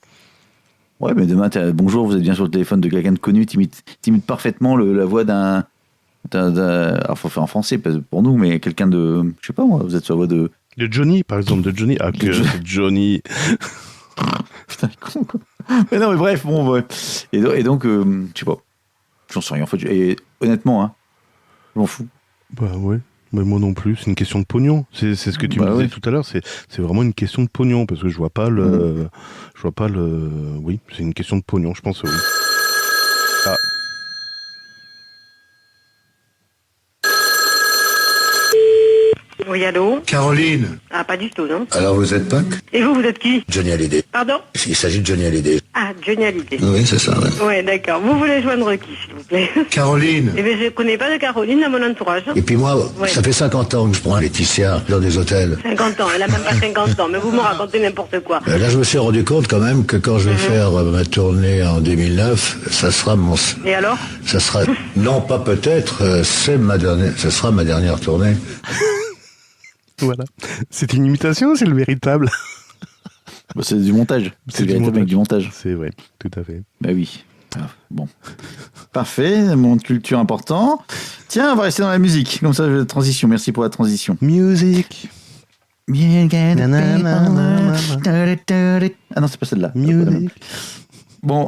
Ouais, mais demain, bonjour, vous êtes bien sur le téléphone de quelqu'un de connu, t'imites parfaitement la voix d'un... Alors, faut faire en français pour nous, mais quelqu'un de... Je sais pas moi, vous êtes sur la voix de... De Johnny, par exemple, de Johnny. Ah, De que Johnny. Putain, il est con, quoi. Mais non, mais bref, bon, ouais. Et donc, je sais pas. J'en sais rien, en fait. Et honnêtement, je m'en fous. Bah ouais, mais moi non plus, c'est une question de pognon. C'est ce que tu me disais oui. tout à l'heure, c'est vraiment une question de pognon, parce que je vois pas le... Oui, c'est une question de pognon, je pense, oui. Ah. Oui, allô? Caroline. Ah, pas du tout, non? Alors vous êtes Puck? Et vous êtes qui? Johnny Hallyday. Pardon? Il s'agit de Johnny Hallyday. Ah, Johnny Hallyday. Oui, c'est ça, ouais. Ouais, d'accord. Vous voulez joindre qui, s'il vous plaît? Caroline. Eh bien, je connais pas de Caroline dans mon entourage. Et puis moi, Ouais. ça fait 50 ans que je prends Laetitia dans des hôtels. 50 ans, elle a même pas 50 ans, mais vous me racontez n'importe quoi. Là, je me suis rendu compte quand même que quand je vais faire ma tournée en 2009, ça sera Et alors? ça sera, non pas peut-être, ça sera ma dernière tournée. Voilà. C'est une imitation ou c'est le véritable? Bah, c'est du montage. C'est du véritable avec du montage. C'est vrai, tout à fait. Bah oui. Ah, bon. Parfait, mon culture important. Tiens, on va rester dans la musique. Comme ça, transition. Merci pour la transition. Music. Ah non, c'est pas celle-là. Music. Bon,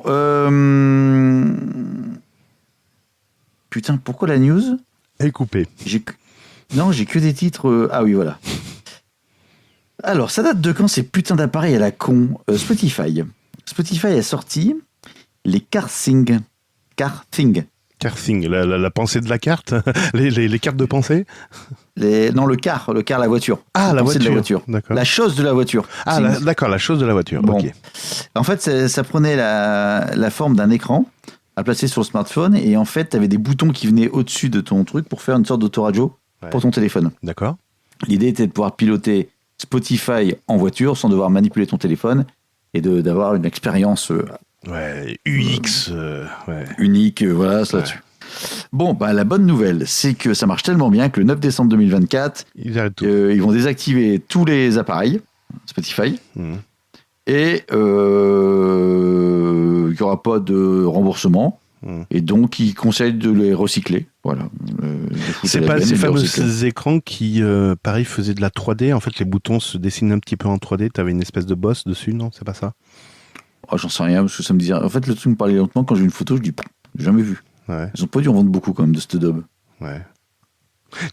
putain, pourquoi la news? Et coupé. Non, j'ai que des titres... Ah oui, voilà. Alors, ça date de quand ces putains d'appareils à la con? Spotify. Spotify a sorti les CarThing. Carthing, la pensée de la carte. les cartes de pensée. Non, le car, la voiture. Ah, la pensée de voiture. D'accord. La chose de la voiture. Ah, d'accord, la chose de la voiture. Bon. Ok. En fait, ça prenait la forme d'un écran à placer sur le smartphone et en fait, tu avais des boutons qui venaient au-dessus de ton truc pour faire une sorte d'autoradio pour ton téléphone. D'accord. L'idée était de pouvoir piloter Spotify en voiture sans devoir manipuler ton téléphone et d'avoir une expérience Ouais, UX. Ouais. unique, voilà, ça là-dessus. Bon, bah, la bonne nouvelle, c'est que ça marche tellement bien que le 9 décembre 2024, Ils arrêtent tout. ils vont désactiver tous les appareils Spotify Mhm. et il n'y aura pas de remboursement. Et donc, ils conseillent de les recycler. Voilà. C'est pas ces fameux écrans qui, pareil, faisaient de la 3D. En fait, les boutons se dessinent un petit peu en 3D. T'avais une espèce de bosse dessus, non? C'est pas ça? Oh, j'en sais rien, parce que ça me disait... En fait, le truc me parlait lentement. Quand j'ai vu une photo, je dis, j'ai jamais vu. Ouais. Ils ont pas dû en vendre beaucoup, quand même, de cette daube. Ouais.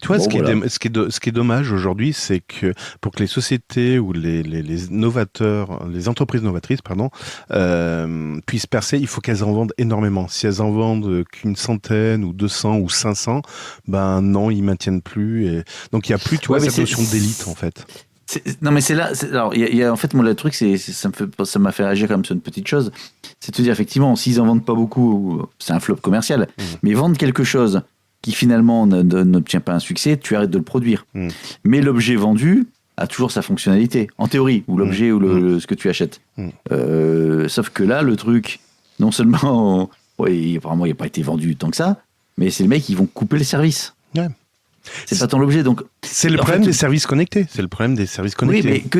Tu vois, Bon, ce qui voilà. est dommage aujourd'hui, c'est que pour que les sociétés ou les novateurs, les entreprises novatrices, pardon, puissent percer, il faut qu'elles en vendent énormément. Si elles en vendent qu'une centaine ou 200 ou 500, ben non, ils maintiennent plus. Et... Donc il y a plus, tu vois, Ouais, mais cette notion d'élite en fait. Non, mais c'est là... Alors, il y a, en fait, moi, le truc, ça m'a fait réagir quand même sur une petite chose. C'est de te dire, effectivement, s'ils en vendent pas beaucoup, c'est un flop commercial. Mais vendre quelque chose qui finalement n'obtient pas un succès, tu arrêtes de le produire. Mais l'objet vendu a toujours sa fonctionnalité, en théorie, ou l'objet ou ce que tu achètes. Sauf que là, le truc, non seulement, apparemment, il n'a pas été vendu tant que ça, mais c'est les mecs qui vont couper le service. Ouais. C'est pas ton objet, donc... C'est le problème des services connectés. C'est le problème des services connectés. Oui, mais que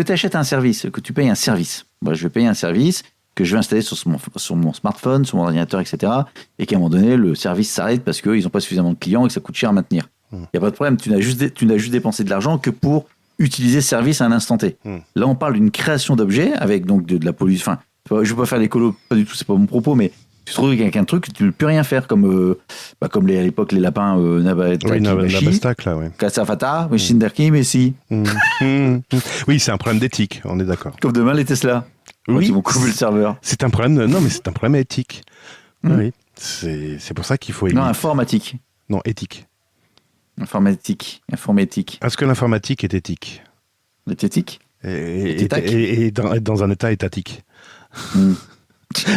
tu achètes un service, que tu payes un service. Moi, je vais payer un service que je vais installer sur mon smartphone, sur mon ordinateur, etc. Et qu'à un moment donné, le service s'arrête parce qu'ils n'ont pas suffisamment de clients et que ça coûte cher à maintenir. Il n'y a pas de problème. Tu n'as juste dépensé de l'argent que pour utiliser ce service à un instant T. Là, on parle d'une création d'objets avec donc de la pollution. Enfin, je ne veux pas faire l'écolo, pas du tout, c'est pas mon propos, mais tu te retrouves avec un truc que tu ne peux rien faire, comme à l'époque les lapins Nabastak, là, ouais. Kasafata, Shinderki, mais si. Oui, c'est un problème d'éthique, on est d'accord. Comme demain les Tesla. Oui, ils vont couper le serveur. C'est un problème, non, mais c'est un problème éthique. Oui, c'est pour ça qu'il faut Non, informatique. Non, éthique. Informatique. Est-ce que l'informatique est éthique? L'éthique et dans un état étatique.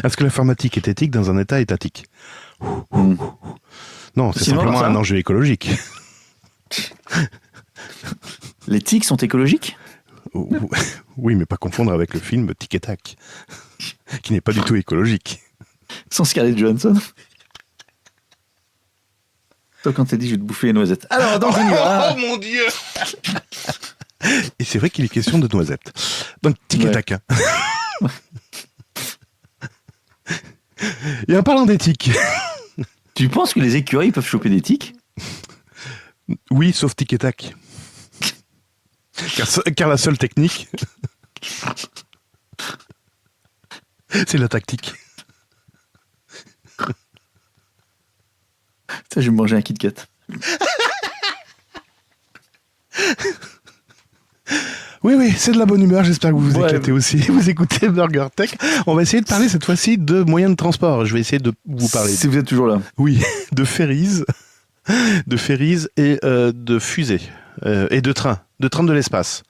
Est-ce que l'informatique est éthique dans un état étatique? Non, c'est simplement un enjeu écologique. Les tics sont écologiques? Oui, mais pas confondre avec le film Tic et Tac, qui n'est pas du tout écologique. Sans Scarlett Johansson. Toi, quand t'as dit je vais te bouffer les noisettes. Alors, dans une Oh mon Dieu. Et c'est vrai qu'il est question de noisettes. Donc, Tic et Tac. Et en parlant d'éthique... Tu penses que les écureuils peuvent choper des tiques? Oui, sauf Tic et Tac. Car la seule technique, c'est la tactique. Ça, je vais me manger un Kit Kat. Oui, c'est de la bonne humeur. J'espère que vous vous éclatez aussi. Vous écoutez Burger Tech. On va essayer de parler cette fois-ci de moyens de transport. Je vais essayer de vous parler. Si vous êtes toujours là. Oui, de ferries et de fusées et de trains de l'espace.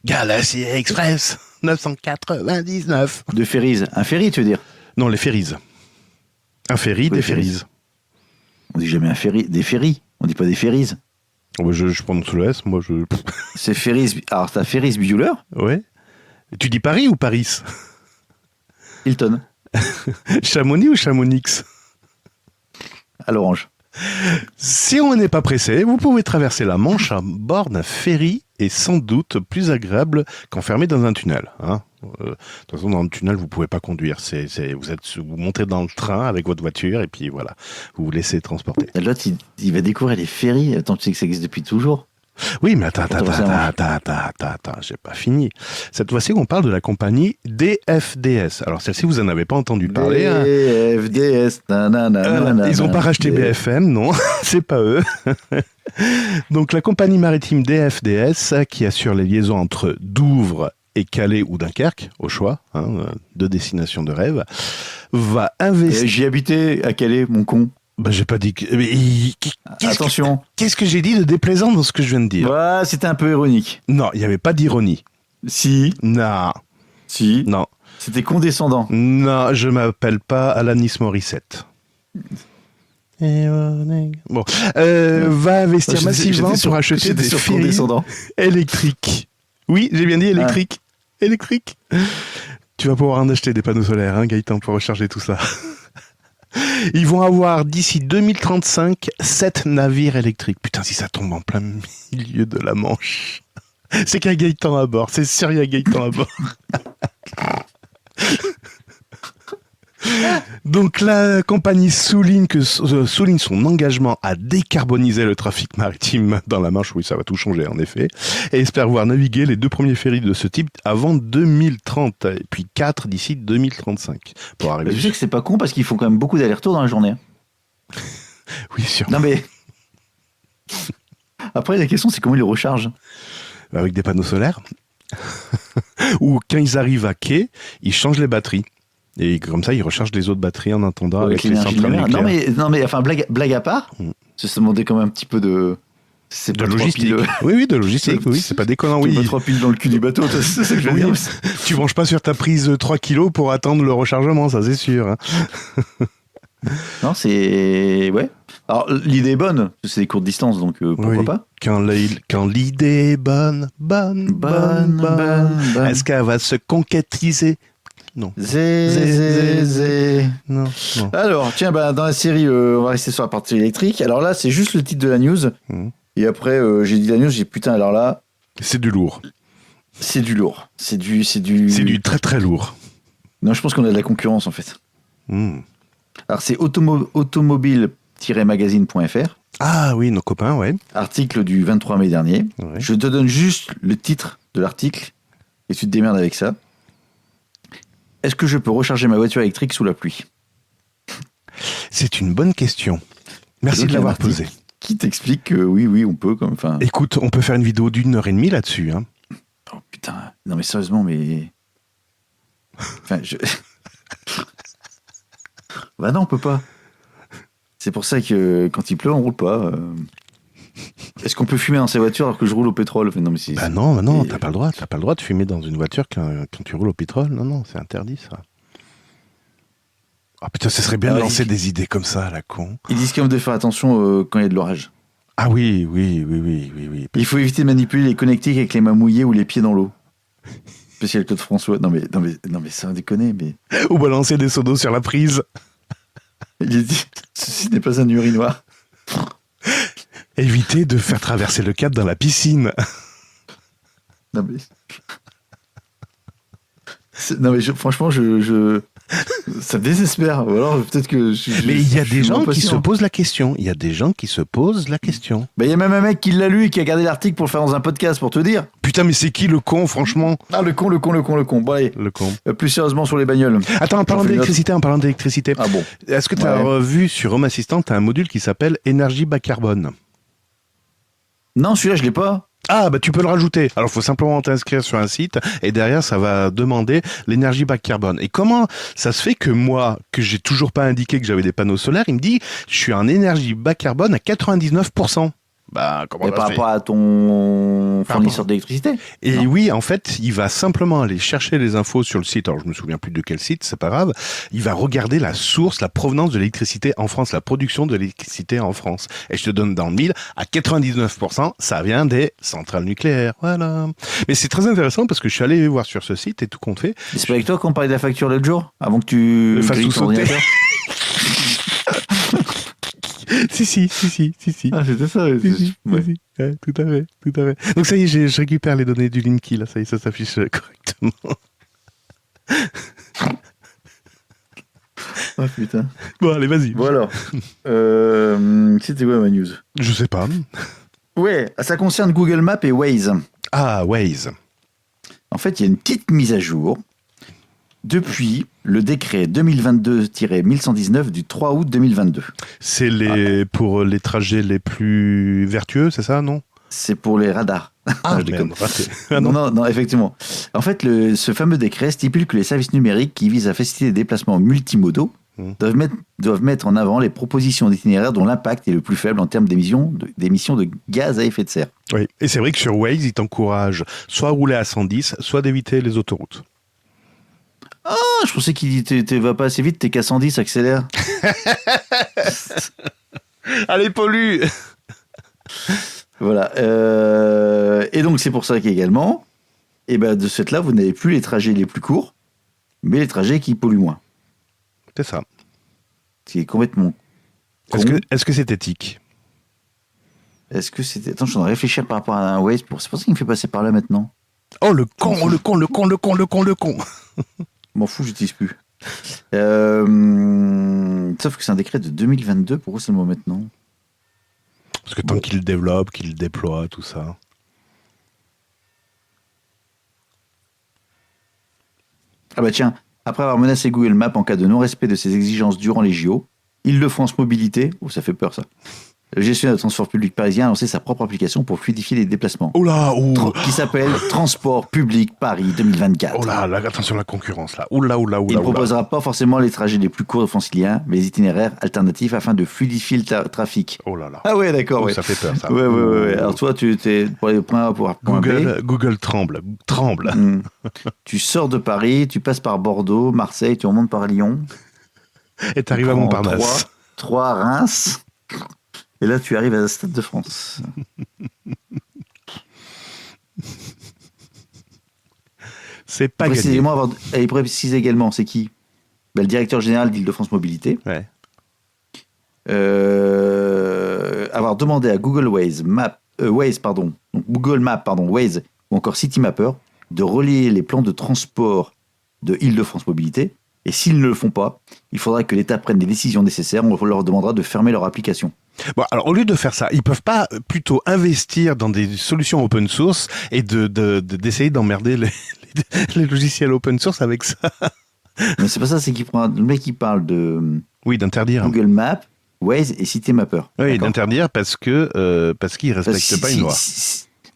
Galaxy Express 999. De ferries. Un ferry, tu veux dire? Non, les ferries. Un ferry, des ferries. On dit jamais un ferry, des ferries. On dit pas des ferries. Oh, je prononce le S, moi je... C'est Ferris. Alors, t'as Ferris Bueller. Ouais. Tu dis Paris ou Paris? Hilton. Chamonix ou Chamonix? À l'orange. Si on n'est pas pressé, vous pouvez traverser la Manche à bord d'un ferry et sans doute plus agréable qu'enfermé dans un tunnel. Hein. De toute façon, dans le tunnel, vous pouvez pas conduire. Vous montez dans le train avec votre voiture et puis voilà, vous vous laissez transporter. L'autre, il va découvrir les ferries. Attends, tu sais que ça existe depuis toujours. Oui, mais attends, j'ai pas fini. Cette fois-ci, on parle de la compagnie DFDS. Alors, celle-ci, vous en avez pas entendu parler. DFDS, ils ont pas racheté BFM, non, c'est pas eux. Donc, la compagnie maritime DFDS, qui assure les liaisons entre Douvres et Calais ou Dunkerque, au choix, deux destinations de rêve, va investir... J'y habitais à Calais, mon con. Bah, j'ai pas dit que... Attention. Qu'est-ce que j'ai dit de déplaisant dans ce que je viens de dire? Ouais, c'était un peu ironique. Non, il n'y avait pas d'ironie. Si. Non. Si. Non. C'était condescendant. Non, je m'appelle pas Alanis Morissette. Bon. Va investir massivement pour acheter des ferries électriques. Oui, j'ai bien dit électrique. Électrique. Tu vas pouvoir en acheter des panneaux solaires, hein, Gaëtan, pour recharger tout ça. Ils vont avoir d'ici 2035 7 navires électriques. Putain, si ça tombe en plein milieu de la Manche. C'est qu'il y a Gaëtan à bord. C'est sûr, il y a Gaëtan à bord. Donc la compagnie souligne son engagement à décarboniser le trafic maritime dans la Manche. Oui, ça va tout changer en effet. Et espère voir naviguer les 2 premiers ferries de ce type avant 2030. Et puis 4 d'ici 2035. Pour arriver. Je sais que c'est pas con parce qu'ils font quand même beaucoup d'allers-retours dans la journée. Oui, sûrement. Non mais... Après, la question c'est comment ils les rechargent. Avec des panneaux solaires. Ou quand ils arrivent à quai, ils changent les batteries. Et comme ça, ils rechargent les autres batteries en attendant avec les centrales nucléaires. Non mais enfin, blague à part, ça se demandait quand même un petit peu de... C'est de logistique. Oui, de logistique. Oui, c'est pas déconnant. Tu Oui. mets 3 piles dans le cul du bateau, c'est ça que je veux dire. Tu branches pas sur ta prise 3 kilos pour attendre le rechargement, ça c'est sûr. Hein. Non, c'est... Ouais. Alors, l'idée est bonne, c'est des courtes distances, donc pourquoi pas. Quand l'idée est bonne. Est-ce qu'elle va se concrétiser? Non. Non. Alors, tiens, dans la série, on va rester sur la partie électrique. Alors là, c'est juste le titre de la news. Et après, j'ai dit la news, j'ai dit putain, alors là... C'est du lourd. C'est du lourd. C'est du très très lourd. Non, je pense qu'on a de la concurrence, en fait. Alors, c'est automobile-magazine.fr. Ah oui, nos copains, ouais. Article du 23 mai dernier. Ouais. Je te donne juste le titre de l'article et tu te démerdes avec ça. Est-ce que je peux recharger ma voiture électrique sous la pluie ? C'est une bonne question. Merci Donc, de il y a un l'avoir article posée. Qui t'explique que oui, on peut. Enfin, Écoute, on peut faire une vidéo d'1h30 là-dessus. Hein. oh putain, non mais sérieusement, mais. Enfin, je. Bah non, on peut pas. C'est pour ça que quand il pleut, on roule pas. Est-ce qu'on peut fumer dans sa voiture alors que je roule au pétrole ? Enfin, non, mais Bah non, et- t'as pas le droit. T'as pas le droit de fumer dans une voiture quand tu roules au pétrole. Non, c'est interdit ça. Oh putain, ce serait bien de Ah, lancer il- des idées comme ça, à la con. Ils disent quand même de faire attention quand il y a de l'orage. Ah oui. Il faut éviter de manipuler les connectiques avec les mains mouillées ou les pieds dans l'eau. Spécial Claude François. Non mais ça déconner, mais. Ou balancer des seaux d'eau sur la prise. Il dit ceci n'est pas un urinoir. Éviter de faire traverser le cap dans la piscine. Non mais. Franchement, ça me désespère. Ou alors peut-être que. Mais il y a je des suis gens qui impatient. se posent la question. Il y a des gens qui se posent la question. Bah, il y a même un mec qui l'a lu et qui a gardé l'article pour le faire dans un podcast, pour te dire. Putain, mais c'est qui le con, franchement? Ah, le con. Bon, allez. Le con. Plus sérieusement sur les bagnoles. Attends, en parlant J'en fais une d'électricité, Ah bon. est-ce que tu as Ouais. vu sur Home Assistant, tu as un module qui s'appelle énergie bas carbone? Non, celui-là, je l'ai pas. Ah, bah tu peux le rajouter. Alors, il faut simplement t'inscrire sur un site et derrière, ça va demander l'énergie bas carbone. Et comment ça se fait que moi, que j'ai toujours pas indiqué que j'avais des panneaux solaires, il me dit je suis en énergie bas carbone à 99%. Bah, comment Mais ça par se fait? rapport à ton Par fournisseur d'électricité. Et Non. oui, en fait, il va simplement aller chercher les infos sur le site. Alors, je me souviens plus de quel site, c'est pas grave. Il va regarder la source, la provenance de l'électricité en France, la production de l'électricité en France. Et je te donne dans le mille, à 99%, ça vient des centrales nucléaires. Voilà. Mais c'est très intéressant parce que je suis allé voir sur ce site et tout compte fait. Et c'est pas avec toi qu'on parlait de la facture l'autre jour avant que tu Fasses grilles tout ton sauter. ordinateur. Si. Ah, c'était ça. Si, si. Ouais, tout à fait. Donc ça y est, je récupère les données du Linky, là, ça y est, ça s'affiche correctement. Ah putain. Bon, allez, vas-y. Bon alors, c'était quoi ma news? Je sais pas. Ouais, ça concerne Google Maps et Waze. Ah, Waze. En fait, il y a une petite mise à jour depuis le décret 2022-1119 du 3 août 2022. C'est pour les trajets les plus vertueux, c'est ça, non? C'est pour les radars. Ah, je déconne. raté. Ah, non. Non, effectivement. En fait, ce fameux décret stipule que les services numériques qui visent à faciliter les déplacements multimodaux doivent mettre en avant les propositions d'itinéraires dont l'impact est le plus faible en termes d'émissions de gaz à effet de serre. Oui. Et c'est vrai que sur Waze, ils t'encouragent soit à rouler à 110, soit d'éviter les autoroutes. Ah, je pensais qu'il dit va pas assez vite, t'es qu'à 110, accélère. Allez, pollue. Voilà. Et donc, c'est pour ça qu'également, de ce fait-là, vous n'avez plus les trajets les plus courts, mais les trajets qui polluent moins. C'est ça. Ce qui est complètement con. Est-ce que c'est éthique? Est-ce que c'était... Attends, je suis en train de réfléchir par rapport à un Waze. C'est pour ça qu'il me fait passer par là maintenant. Oh, le con. M'en fous, j'utilise plus. Sauf que c'est un décret de 2022. Pourquoi seulement maintenant? Parce que tant qu'il le développe, qu'il le déploie, tout ça. Ah bah tiens, après avoir menacé Google Maps en cas de non-respect de ses exigences durant les JO, Île-de-France Mobilité, ça fait peur ça, le gestionnaire de transport public parisien a lancé sa propre application pour fluidifier les déplacements, Oh là, qui s'appelle Transport Public Paris 2024. oh là, attention à la concurrence là. Oula. Il ne proposera pas forcément les trajets les plus courts franciliens, mais les itinéraires alternatifs afin de fluidifier le trafic. Oh là là. Ah ouais, d'accord, Oh, ouais. ça fait peur ça. Ouais. Alors toi, tu t'es pour aller point A pour point B. Google tremble. Tu sors de Paris, tu passes par Bordeaux, Marseille, tu remontes par Lyon. Et t'arrives à Prends Montparnasse. 3 Reims. Et là, tu arrives à la Stade de France. C'est pas gagné. Précisément, et préciser également, c'est qui? Le directeur général d'Île-de-France Mobilité. Ouais. Avoir demandé à Google Waze, Waze ou encore Citymapper de relier les plans de transport de Île-de-France Mobilité Et s'ils ne le font pas, il faudra que l'État prenne des décisions nécessaires. On leur demandera de fermer leur application. Bon, alors au lieu de faire ça, ils peuvent pas plutôt investir dans des solutions open source et d'essayer d'emmerder les logiciels open source avec ça. Mais c'est pas ça, c'est le mec qui parle de Oui, d'interdire. Google Maps, Waze et CityMapper. Oui, D'accord. d'interdire parce qu'ils respectent pas une loi.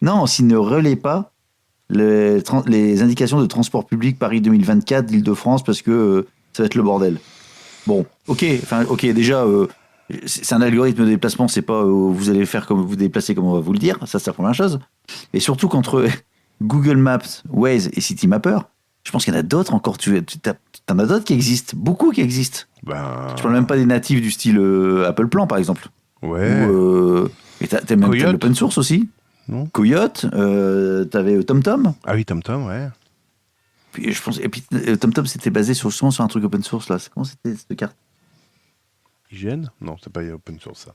Non, s'ils ne relaient pas les indications de transport public Paris 2024 d'Île-de-France parce que ça va être le bordel. Bon, ok, déjà, c'est un algorithme de déplacement, c'est pas vous allez faire comme vous déplacer comme on va vous le dire, ça c'est la première chose. Et surtout qu'entre Google Maps, Waze et CityMapper, je pense qu'il y en a d'autres encore. T'en as d'autres qui existent, beaucoup qui existent. Ben... Je parle même pas des natifs du style Apple Plan par exemple. Ouais. Et t'as même Coyote. l'open source aussi. Non. Coyote, t'avais TomTom. Ah oui, TomTom, ouais. Puis TomTom c'était basé sur un truc open source là. Comment c'était cette carte? Hygiène? Non, c'est pas open source ça.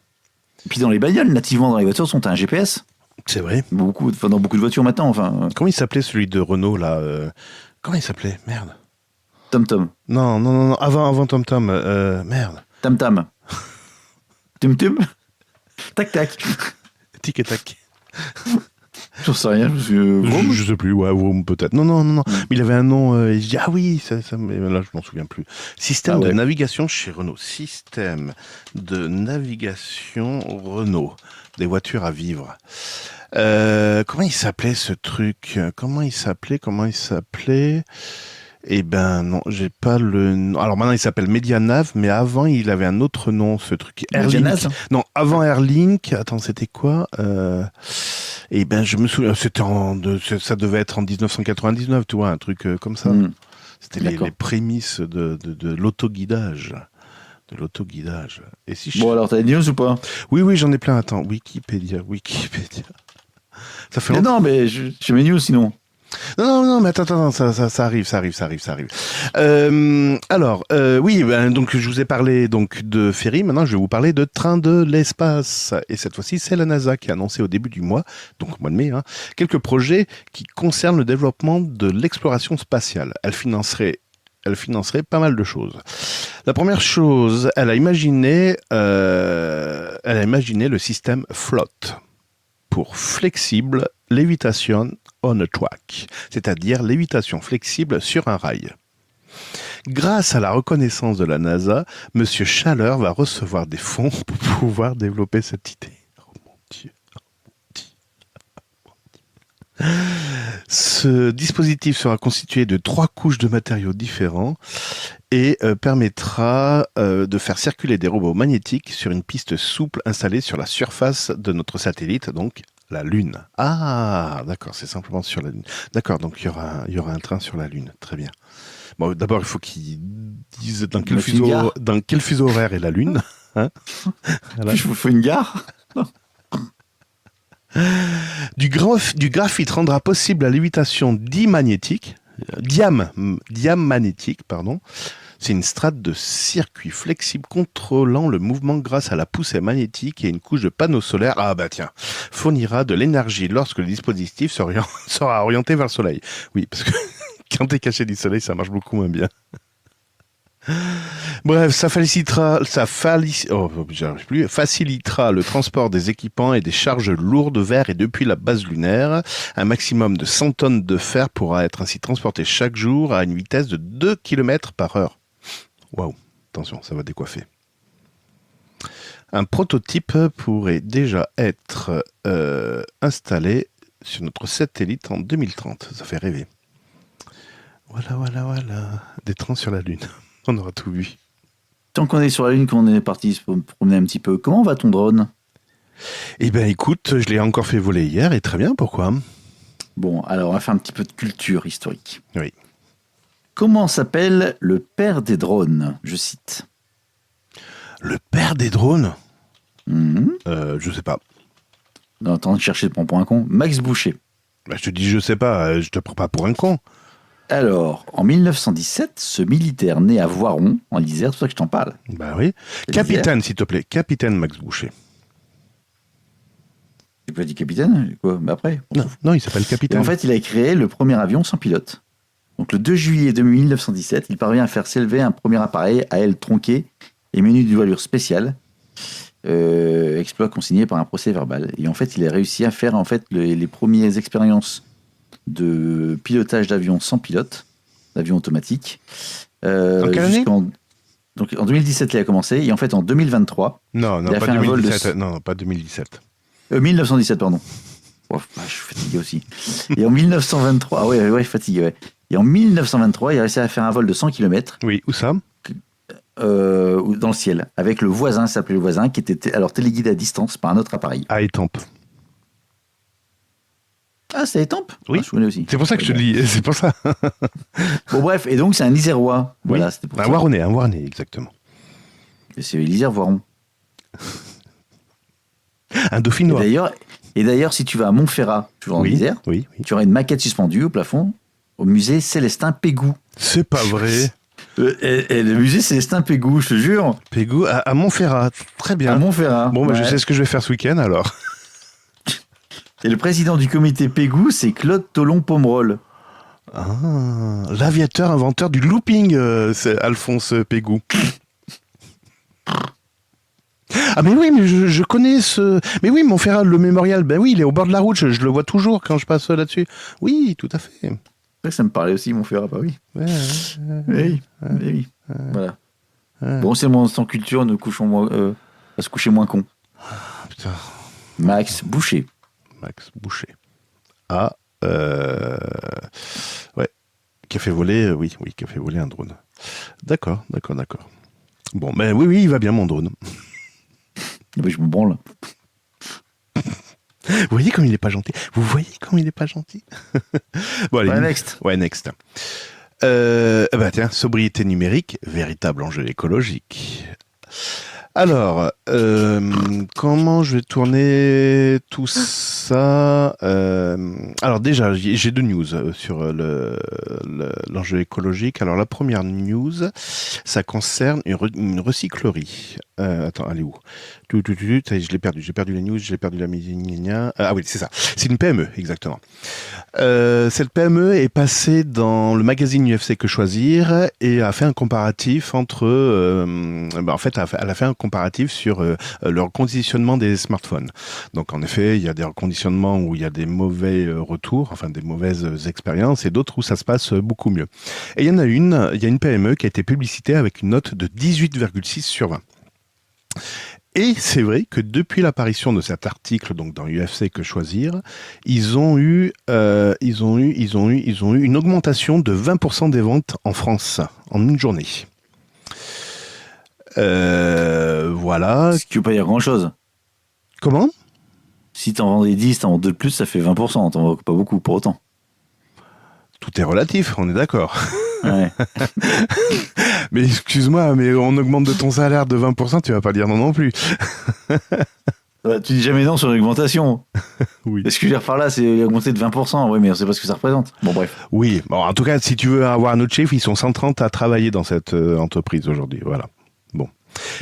Et puis dans les bagnoles, nativement dans les voitures, t'as un GPS. C'est vrai. Dans beaucoup de voitures maintenant, enfin. Comment il s'appelait celui de Renault là Comment il s'appelait? Merde. TomTom. Non. Avant TomTom. Merde. Tam-tam. Tum-tum. Tac-tac. Tic et tac. J'en sais rien, Vroom. Je sais plus, ouais, Vroom peut-être. Non. Mais il avait un nom. Et je dis, ah oui, mais là, je m'en souviens plus. Système de navigation chez Renault. Système de navigation Renault. Des voitures à vivre. Comment il s'appelait ce truc? Comment il s'appelait? Eh ben non, j'ai pas le nom. Alors maintenant il s'appelle Medianav, mais avant il avait un autre nom, ce truc. Airlink. Non, avant Airlink. Attends, c'était quoi? Eh ben je me souviens, ça devait être en 1999, tu vois, un truc comme ça. C'était les prémices de l'autoguidage. De l'autoguidage. Et si Bon alors, t'as des news ou pas? Oui, j'en ai plein. Attends, Wikipédia. Ça fait longtemps. Non, mais je mets news sinon. Non, mais attends, ça arrive. Donc je vous ai parlé donc de ferry. Maintenant, je vais vous parler de train de l'espace. Et cette fois-ci, c'est la NASA qui a annoncé au début du mois, donc au mois de mai, quelques projets qui concernent le développement de l'exploration spatiale. Elle financerait pas mal de choses. La première chose, elle a imaginé le système FLOT pour Flexible Levitation on a Track, c'est-à-dire lévitation flexible sur un rail. Grâce à la reconnaissance de la NASA, Monsieur Chaleur va recevoir des fonds pour pouvoir développer cette idée. Oh mon Dieu. Ce dispositif sera constitué de 3 couches de matériaux différents et permettra de faire circuler des robots magnétiques sur une piste souple installée sur la surface de notre satellite, donc la Lune. Ah, d'accord, c'est simplement sur la Lune. D'accord, donc il y aura un train sur la Lune. Très bien. Bon, d'abord, il faut qu'ils disent dans quel fuseau horaire est la Lune. Hein, voilà. Je vous fais une gare. Du graphite rendra possible la lévitation dimagnétique. Diamagnétique, pardon. C'est une strate de circuit flexible contrôlant le mouvement grâce à la poussée magnétique et une couche de panneaux solaires. Ah bah tiens, fournira de l'énergie lorsque le dispositif sera orienté vers le soleil. Oui, parce que quand t'es caché du soleil, ça marche beaucoup moins bien. Bref, ça facilitera le transport des équipements et des charges lourdes vers et depuis la base lunaire. Un maximum de 100 tonnes de fer pourra être ainsi transporté chaque jour à une vitesse de 2 km par heure. Waouh, attention, ça va décoiffer. Un prototype pourrait déjà être installé sur notre satellite en 2030. Ça fait rêver. Voilà. Des trains sur la Lune. On aura tout vu. Tant qu'on est sur la Lune, qu'on est parti se promener un petit peu, comment va ton drone? Eh ben écoute, je l'ai encore fait voler hier et très bien, pourquoi? Bon, alors on va faire un petit peu de culture historique. Oui. Comment s'appelle le père des drones? Je cite. Le père des drones? Je sais pas. Non, t'es en train de chercher pour un con. Max Boucher. Bah, je te dis je sais pas, je te prends pas pour un con. Alors, en 1917, ce militaire né à Voiron, en Isère, c'est pour ça que je t'en parle. Bah oui. Capitaine, s'il te plaît. Capitaine Max Boucher. J'ai pas dit capitaine? Quoi? Mais après. Non, il s'appelle Et Capitaine. en fait, il a créé le premier avion sans pilote. Donc le 2 juillet 1917, il parvient à faire s'élever un premier appareil à aile tronquée et menu de voilure spéciale. Exploit consigné par un procès verbal. Et en fait, il a réussi à faire en fait les premières expériences de pilotage d'avion sans pilote, d'avion automatique. En quelle année ? Donc en 2017, il a commencé. Et en fait, en 2023, Non, il a pas fait un vol 2017. Non, pas 2017. 1917, pardon. Oh, je suis fatigué aussi. Et en 1923, ah ouais, fatigué, ouais. Et en 1923, il a réussi à faire un vol de 100 km Oui, où ça ? dans le ciel, avec le voisin, ça s'appelait le voisin, qui était alors téléguidé à distance par un autre appareil. À Étampes. Ah, c'est Étampes ? Oui. Ah, je connais aussi. C'est pour ça que je te le dis, c'est pour ça. Bon, bref, et donc c'est un Isérois. Voilà, c'était pour Un ça. Waronnais, exactement. Et c'est l'Isère-Voiron. Un Dauphinois. Et d'ailleurs, si tu vas à Montferrat, toujours en Isère, oui. tu auras une maquette suspendue au plafond au musée Célestin Pégout. C'est pas vrai. Et le musée Célestin Pégout, je te jure. Pégout à Montferrat. Très bien. À Montferrat. Bon, bah, je Ouais. sais ce que je vais faire ce week-end alors. Et le président du comité Pégout, c'est Claude Tolon-Pomerol. Ah, l'aviateur inventeur du looping, c'est Alphonse Pégout. Ah mais oui, mais je connais ce... Mais oui, Montferrat, le mémorial, ben oui, il est au bord de la route, je le vois toujours quand je passe là-dessus. Oui, tout à fait. C'est vrai que ça me parlait aussi, Montferrat, bah oui. Oui. Voilà. Bon, c'est mon instant culture, nous couchons moins, à se coucher moins con. Putain, Max Boucher. Max Boucher. Ah, ouais, qui a fait voler, oui, qui a fait voler un drone. D'accord. Bon, ben oui, il va bien mon drone. Bah, je me branle. Vous voyez comme il est pas gentil. Bon, allez, Ouais, next. Ouais, next. Bah tiens, sobriété numérique, véritable enjeu écologique. Alors, comment je vais tourner tout ça Alors déjà, j'ai deux news sur l'enjeu écologique. Alors la première news, ça concerne une recyclerie. Attends, elle est où ? Ça y est, je l'ai perdu. J'ai perdu les news, j'ai perdu la Ah oui, c'est ça. C'est une PME, exactement. Cette PME est passée dans le magazine UFC Que Choisir et a fait un comparatif entre... en fait, elle a fait un comparatif sur le reconditionnement des smartphones. Donc en effet, il y a des reconditionnements où il y a des mauvais retours, enfin des mauvaises expériences, et d'autres où ça se passe beaucoup mieux. Et il y a une PME qui a été publicitée avec une note de 18,6 sur 20. Et c'est vrai que depuis l'apparition de cet article, donc dans UFC Que Choisir, ils ont eu une augmentation de 20% des ventes en France en une journée. Voilà. Ce qui veut pas dire grand-chose. Comment ? Si t'en vendais 10, t'en vends 2 de plus, ça fait 20%. T'en vends pas beaucoup pour autant. Tout est relatif, on est d'accord. Ouais. Mais excuse-moi, mais on augmente de ton salaire de 20%, tu vas pas dire non plus. Tu dis jamais non sur l'augmentation. Oui. Ce que je veux dire par là, c'est augmenter de 20%. Oui, mais on sait pas ce que ça représente. Bon, bref. Oui, bon, en tout cas, si tu veux avoir un autre chiffre, ils sont 130 à travailler dans cette entreprise aujourd'hui. Voilà. Bon.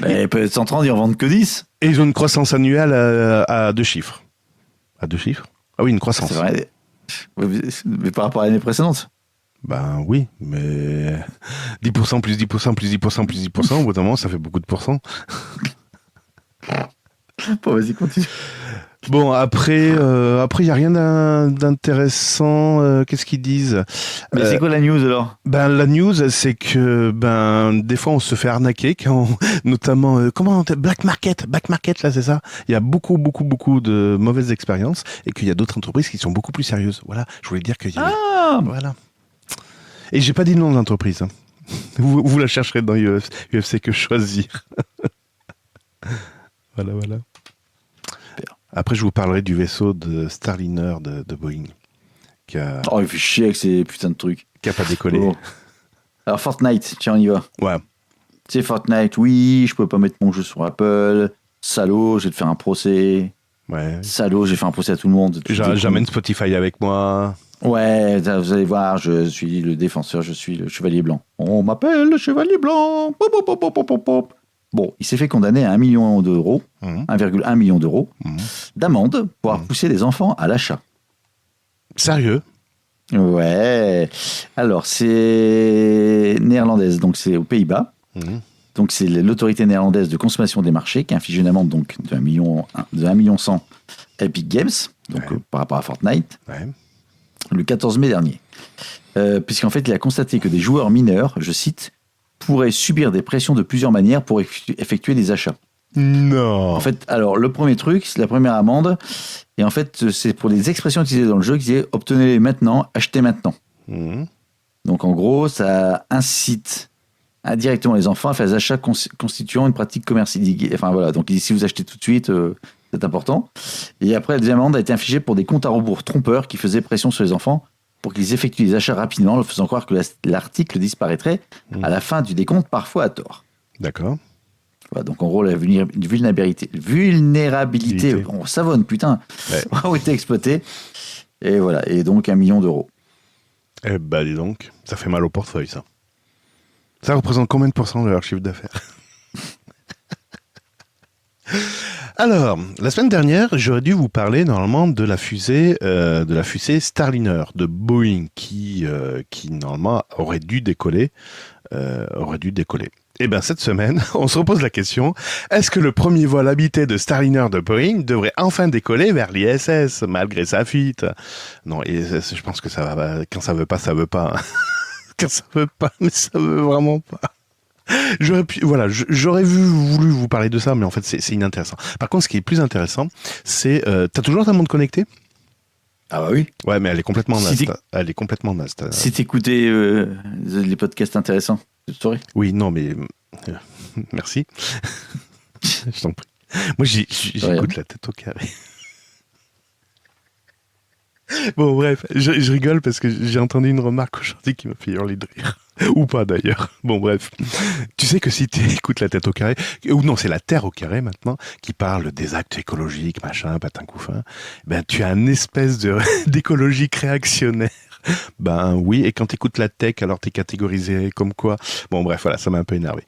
Mais peut-être 130, ils en vendent que 10. Et ils ont une croissance annuelle à 2 chiffres. À 2 chiffres ? Ah oui, une croissance. C'est vrai. Mais par rapport à l'année précédente. Ben oui, mais 10% plus 10% plus 10% plus 10%, au bout d'un moment, ça fait beaucoup de pourcents. Bon, vas-y, continue. Bon, après, il n'y a rien d'intéressant. Qu'est-ce qu'ils disent ? Mais c'est quoi la news alors ? Ben, la news, c'est que des fois, on se fait arnaquer, notamment, Black Market, là, c'est ça ? Il y a beaucoup de mauvaises expériences et qu'il y a d'autres entreprises qui sont beaucoup plus sérieuses. Voilà, je voulais dire qu'il y a... Ah ! Voilà. Et j'ai pas dit le nom de l'entreprise. Hein. Vous la chercherez dans UFC Que Choisir. Voilà. Après, je vous parlerai du vaisseau de Starliner de Boeing. Oh, il fait chier avec ces putains de trucs. Qui a pas décollé. Bon. Alors, Fortnite, tiens, on y va. Ouais. Tu sais, Fortnite, oui, je peux pas mettre mon jeu sur Apple. Salaud, je vais te faire un procès. Ouais. Salaud, j'ai fait un procès à tout le monde. J'amène Spotify avec moi. Ouais, vous allez voir, je suis le défenseur, je suis le chevalier blanc. On m'appelle le chevalier blanc. Pop, pop, pop, pop, pop, pop. Bon, il s'est fait condamner à 1 million d'euros, 1,1 million d'euros d'amende pour avoir poussé des enfants à l'achat. Sérieux ? Ouais. Alors, c'est néerlandaise, donc c'est aux Pays-Bas. Mhm. Donc, c'est l'autorité néerlandaise de consommation des marchés qui inflige une amende donc, de 1,1 million Epic Games, donc Ouais. par rapport à Fortnite, Ouais. le 14 mai dernier. Puisqu'en fait, il a constaté que des joueurs mineurs, je cite, pourraient subir des pressions de plusieurs manières pour effectuer des achats. Non. En fait, alors, le premier truc, c'est la première amende. Et en fait, c'est pour les expressions utilisées dans le jeu qui disaient « obtenez-les maintenant, achetez maintenant ». Mhm. Donc, en gros, ça incite indirectement les enfants à faire des achats constituant une pratique commerciale. Enfin, voilà. Donc, si vous achetez tout de suite, c'est important. Et après, la deuxième amende a été infligée pour des comptes à rebours trompeurs qui faisaient pression sur les enfants pour qu'ils effectuent des achats rapidement, leur faisant croire que l'article disparaîtrait à la fin du décompte, parfois à tort. D'accord. Voilà, donc en gros, la vulnérabilité, on savonne, putain, Ouais. a été exploitée. Et voilà, et donc 1 million d'euros. Eh bah dis donc, ça fait mal au portefeuille, ça. Ça représente combien de pourcents de leur chiffre d'affaires? Alors, la semaine dernière, j'aurais dû vous parler normalement de la fusée Starliner de Boeing qui normalement aurait dû décoller. Et bien cette semaine, on se repose la question, est-ce que le premier vol habité de Starliner de Boeing devrait enfin décoller vers l'ISS, malgré sa fuite? Non, ISS, je pense que ça va, quand ça veut pas, ça veut pas. Quand ça veut pas, mais ça veut vraiment pas. J'aurais voulu vous parler de ça, mais en fait, c'est inintéressant. Par contre, ce qui est plus intéressant, c'est, t'as toujours ta montre connectée? Ah bah oui. Ouais, mais elle est complètement Si naze. Elle est complètement naze. Si t'écoutais les podcasts intéressants, tu saurais. Oui, non, mais merci. Je t'en prie. Moi, j'écoute la tête au carré. Bon, bref, je rigole parce que j'ai entendu une remarque aujourd'hui qui m'a fait hurler de rire. Ou pas d'ailleurs. Bon, bref. Tu sais que si tu écoutes la tête au carré, ou non, c'est la Terre au carré maintenant, qui parle des actes écologiques, machin, patin couffin, ben tu as une espèce d'écologique réactionnaire. Ben oui, et quand tu écoutes la tech, alors t'es catégorisé comme quoi. Bon bref, voilà, ça m'a un peu énervé.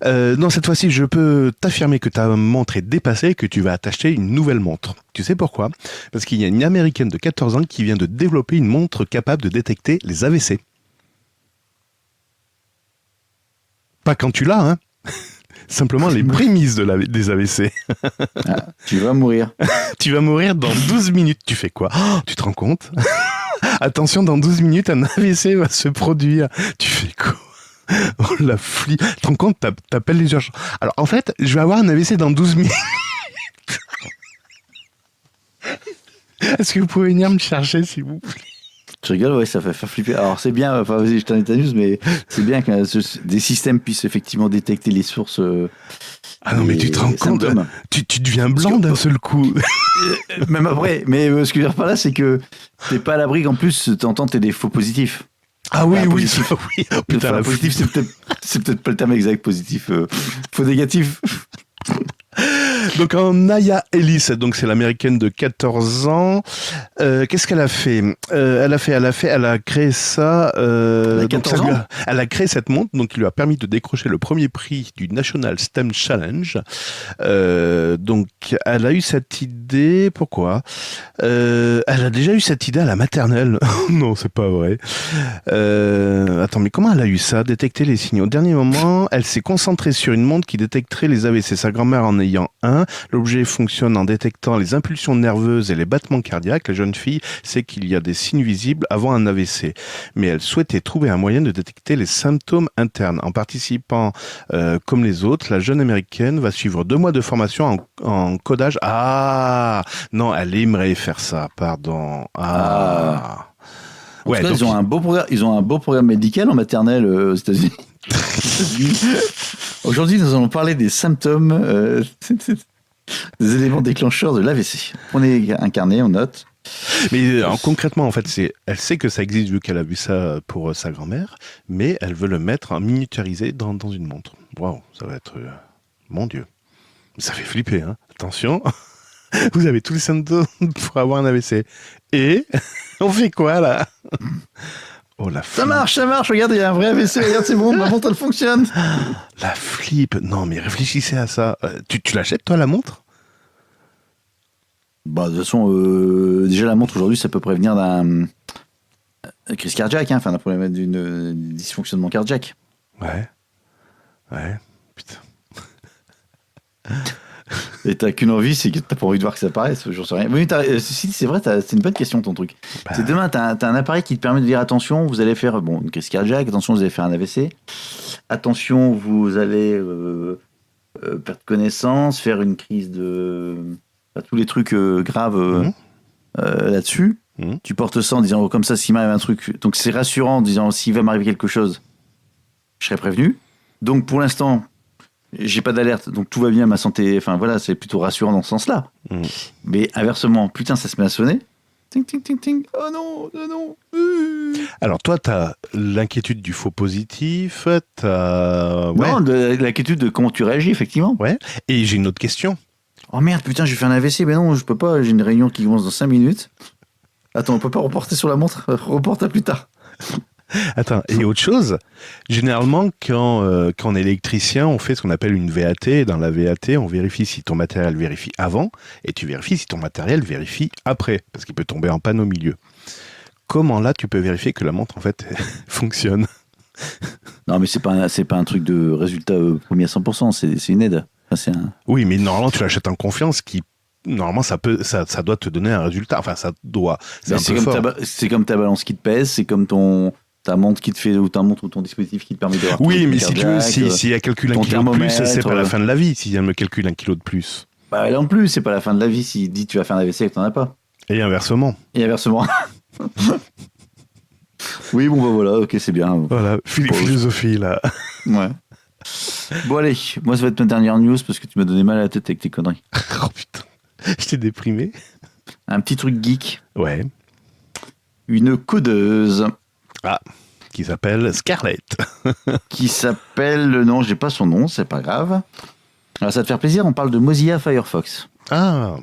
Non, cette fois-ci, je peux t'affirmer que ta montre est dépassée et que tu vas t'acheter une nouvelle montre. Tu sais pourquoi? Parce qu'il y a une Américaine de 14 ans qui vient de développer une montre capable de détecter les AVC. Pas quand tu l'as, hein. Simplement les prémices des AVC. Ah, tu vas mourir. Tu vas mourir dans 12 minutes. Tu fais quoi? Oh, tu te rends compte? Attention, dans 12 minutes, un AVC va se produire. Tu fais quoi? Oh, la flippe. Tu te rends compte? T'appelles les urgences. Alors, en fait, je vais avoir un AVC dans 12 minutes. Est-ce que vous pouvez venir me chercher, s'il vous plaît? Tu rigoles, ouais, ça fait faire flipper. Alors c'est bien, enfin vas-y, je t'en ai ta news, mais c'est bien que des systèmes puissent effectivement détecter les sources. Ah non, mais tu te rends compte? symptômes. Tu deviens blanc d'un seul coup. Même après, mais ce que je veux dire par là, c'est que t'es pas à l'abri qu'en plus t'entends tes défauts positifs. Ah oui, Ah, oui, positif. ça, oui. Oh, putain, Enfin, la positif, c'est peut-être pas le terme exact, positif. Faux négatif. Donc en Naya Ellis, donc c'est l'américaine de 14 ans. Qu'est-ce qu'elle a fait? Elle a créé ça. Elle a donc 14 ans. elle a créé cette montre, donc qui lui a permis de décrocher le premier prix du National STEM Challenge. Donc elle a eu cette idée. Pourquoi? Elle a déjà eu cette idée à la maternelle. Non, c'est pas vrai. Attends, mais comment elle a eu ça? Détecter les signaux. Au dernier moment, elle s'est concentrée sur une montre qui détecterait les AVC. Sa grand-mère en ayant un. L'objet fonctionne en détectant les impulsions nerveuses et les battements cardiaques. La jeune fille sait qu'il y a des signes visibles avant un AVC. Mais elle souhaitait trouver un moyen de détecter les symptômes internes. En participant comme les autres, la jeune américaine va suivre 2 mois de formation en codage. Ah non, elle aimerait faire ça, pardon. Ah. En Ouais, tout cas, donc, ils ont un beau programme médical en maternelle aux États-Unis. Aujourd'hui, nous allons parler des symptômes, des éléments déclencheurs de l'AVC. Prenez un carnet, on note. mais concrètement, en fait, elle sait que ça existe vu qu'elle a vu ça pour sa grand-mère, mais elle veut le mettre en miniaturisé dans une montre. Waouh, ça va être... mon Dieu. Ça fait flipper, hein. Attention. Vous avez tous les symptômes pour avoir un AVC. Et on fait quoi, là? Oh, la Ça flip. marche, regarde, il y a un vrai AVC, regarde, c'est bon, ma montre, elle fonctionne. La flip. Non, mais réfléchissez à ça. Tu l'achètes, toi, la montre? Bah, de toute façon, déjà, la montre, aujourd'hui, ça peut prévenir crise cardiaque, hein, enfin d'un problème d'une dysfonctionnement cardiaque. Ouais. Putain. Et t'as qu'une envie, c'est que t'as pas envie de voir que ça apparaisse, j'en sais rien. Oui, si, c'est vrai, c'est une bonne question ton truc. C'est demain, t'as un appareil qui te permet de dire attention, vous allez faire une crise cardiaque, attention, vous allez faire un AVC, attention, vous allez perdre connaissance, faire une crise tous les trucs graves là-dessus. Tu portes ça en disant comme ça, s'il m'arrive un truc. Donc c'est rassurant en disant s'il va m'arriver quelque chose, je serai prévenu. Donc pour l'instant, j'ai pas d'alerte, donc tout va bien, ma santé. Enfin voilà, c'est plutôt rassurant dans ce sens-là. Mais inversement, putain, ça se met à sonner. Ting, ting, ting, ting. Oh non, oh non. Alors toi, t'as l'inquiétude du faux positif, t'as... Ouais. Non, l'inquiétude de comment tu réagis, effectivement. Ouais. Et j'ai une autre question. Oh merde, putain, j'ai fait un AVC. Mais non, je peux pas, j'ai une réunion qui commence dans 5 minutes. Attends, on peut pas reporter sur la montre. Reporte à plus tard. Attends, et autre chose, généralement, quand on est électricien, on fait ce qu'on appelle une VAT. Et dans la VAT, on vérifie si ton matériel vérifie avant, et tu vérifies si ton matériel vérifie après, parce qu'il peut tomber en panne au milieu. Comment là, tu peux vérifier que la montre, en fait, fonctionne? Non, mais c'est pas un truc de résultat premier à 100%, c'est une aide. Enfin, Oui, mais normalement, tu l'achètes en confiance, normalement, ça doit te donner un résultat. Enfin, ça doit. C'est comme ta balance qui te pèse, c'est comme ta montre qui te fait, ou ta montre ou ton dispositif qui te permet de voir. Oui, mais si elle calcule un kilo de plus, c'est pas la fin de la vie. Si elle me calcule 1 kilo de plus. Bah, là en plus, c'est pas la fin de la vie s'il dit tu vas faire un AVC et que t'en as pas. Et inversement. Oui, bon, bah voilà, ok, c'est bien. Voilà, philosophie, là. Ouais. Bon, allez, moi, ça va être ma dernière news parce que tu m'as donné mal à la tête avec tes conneries. Oh putain, je t'ai déprimé. Un petit truc geek. Ouais. Une codeuse. Ah, qui s'appelle Scarlett. Non, j'ai pas son nom, c'est pas grave. Alors, ça va te faire plaisir, on parle de Mozilla Firefox. Ah.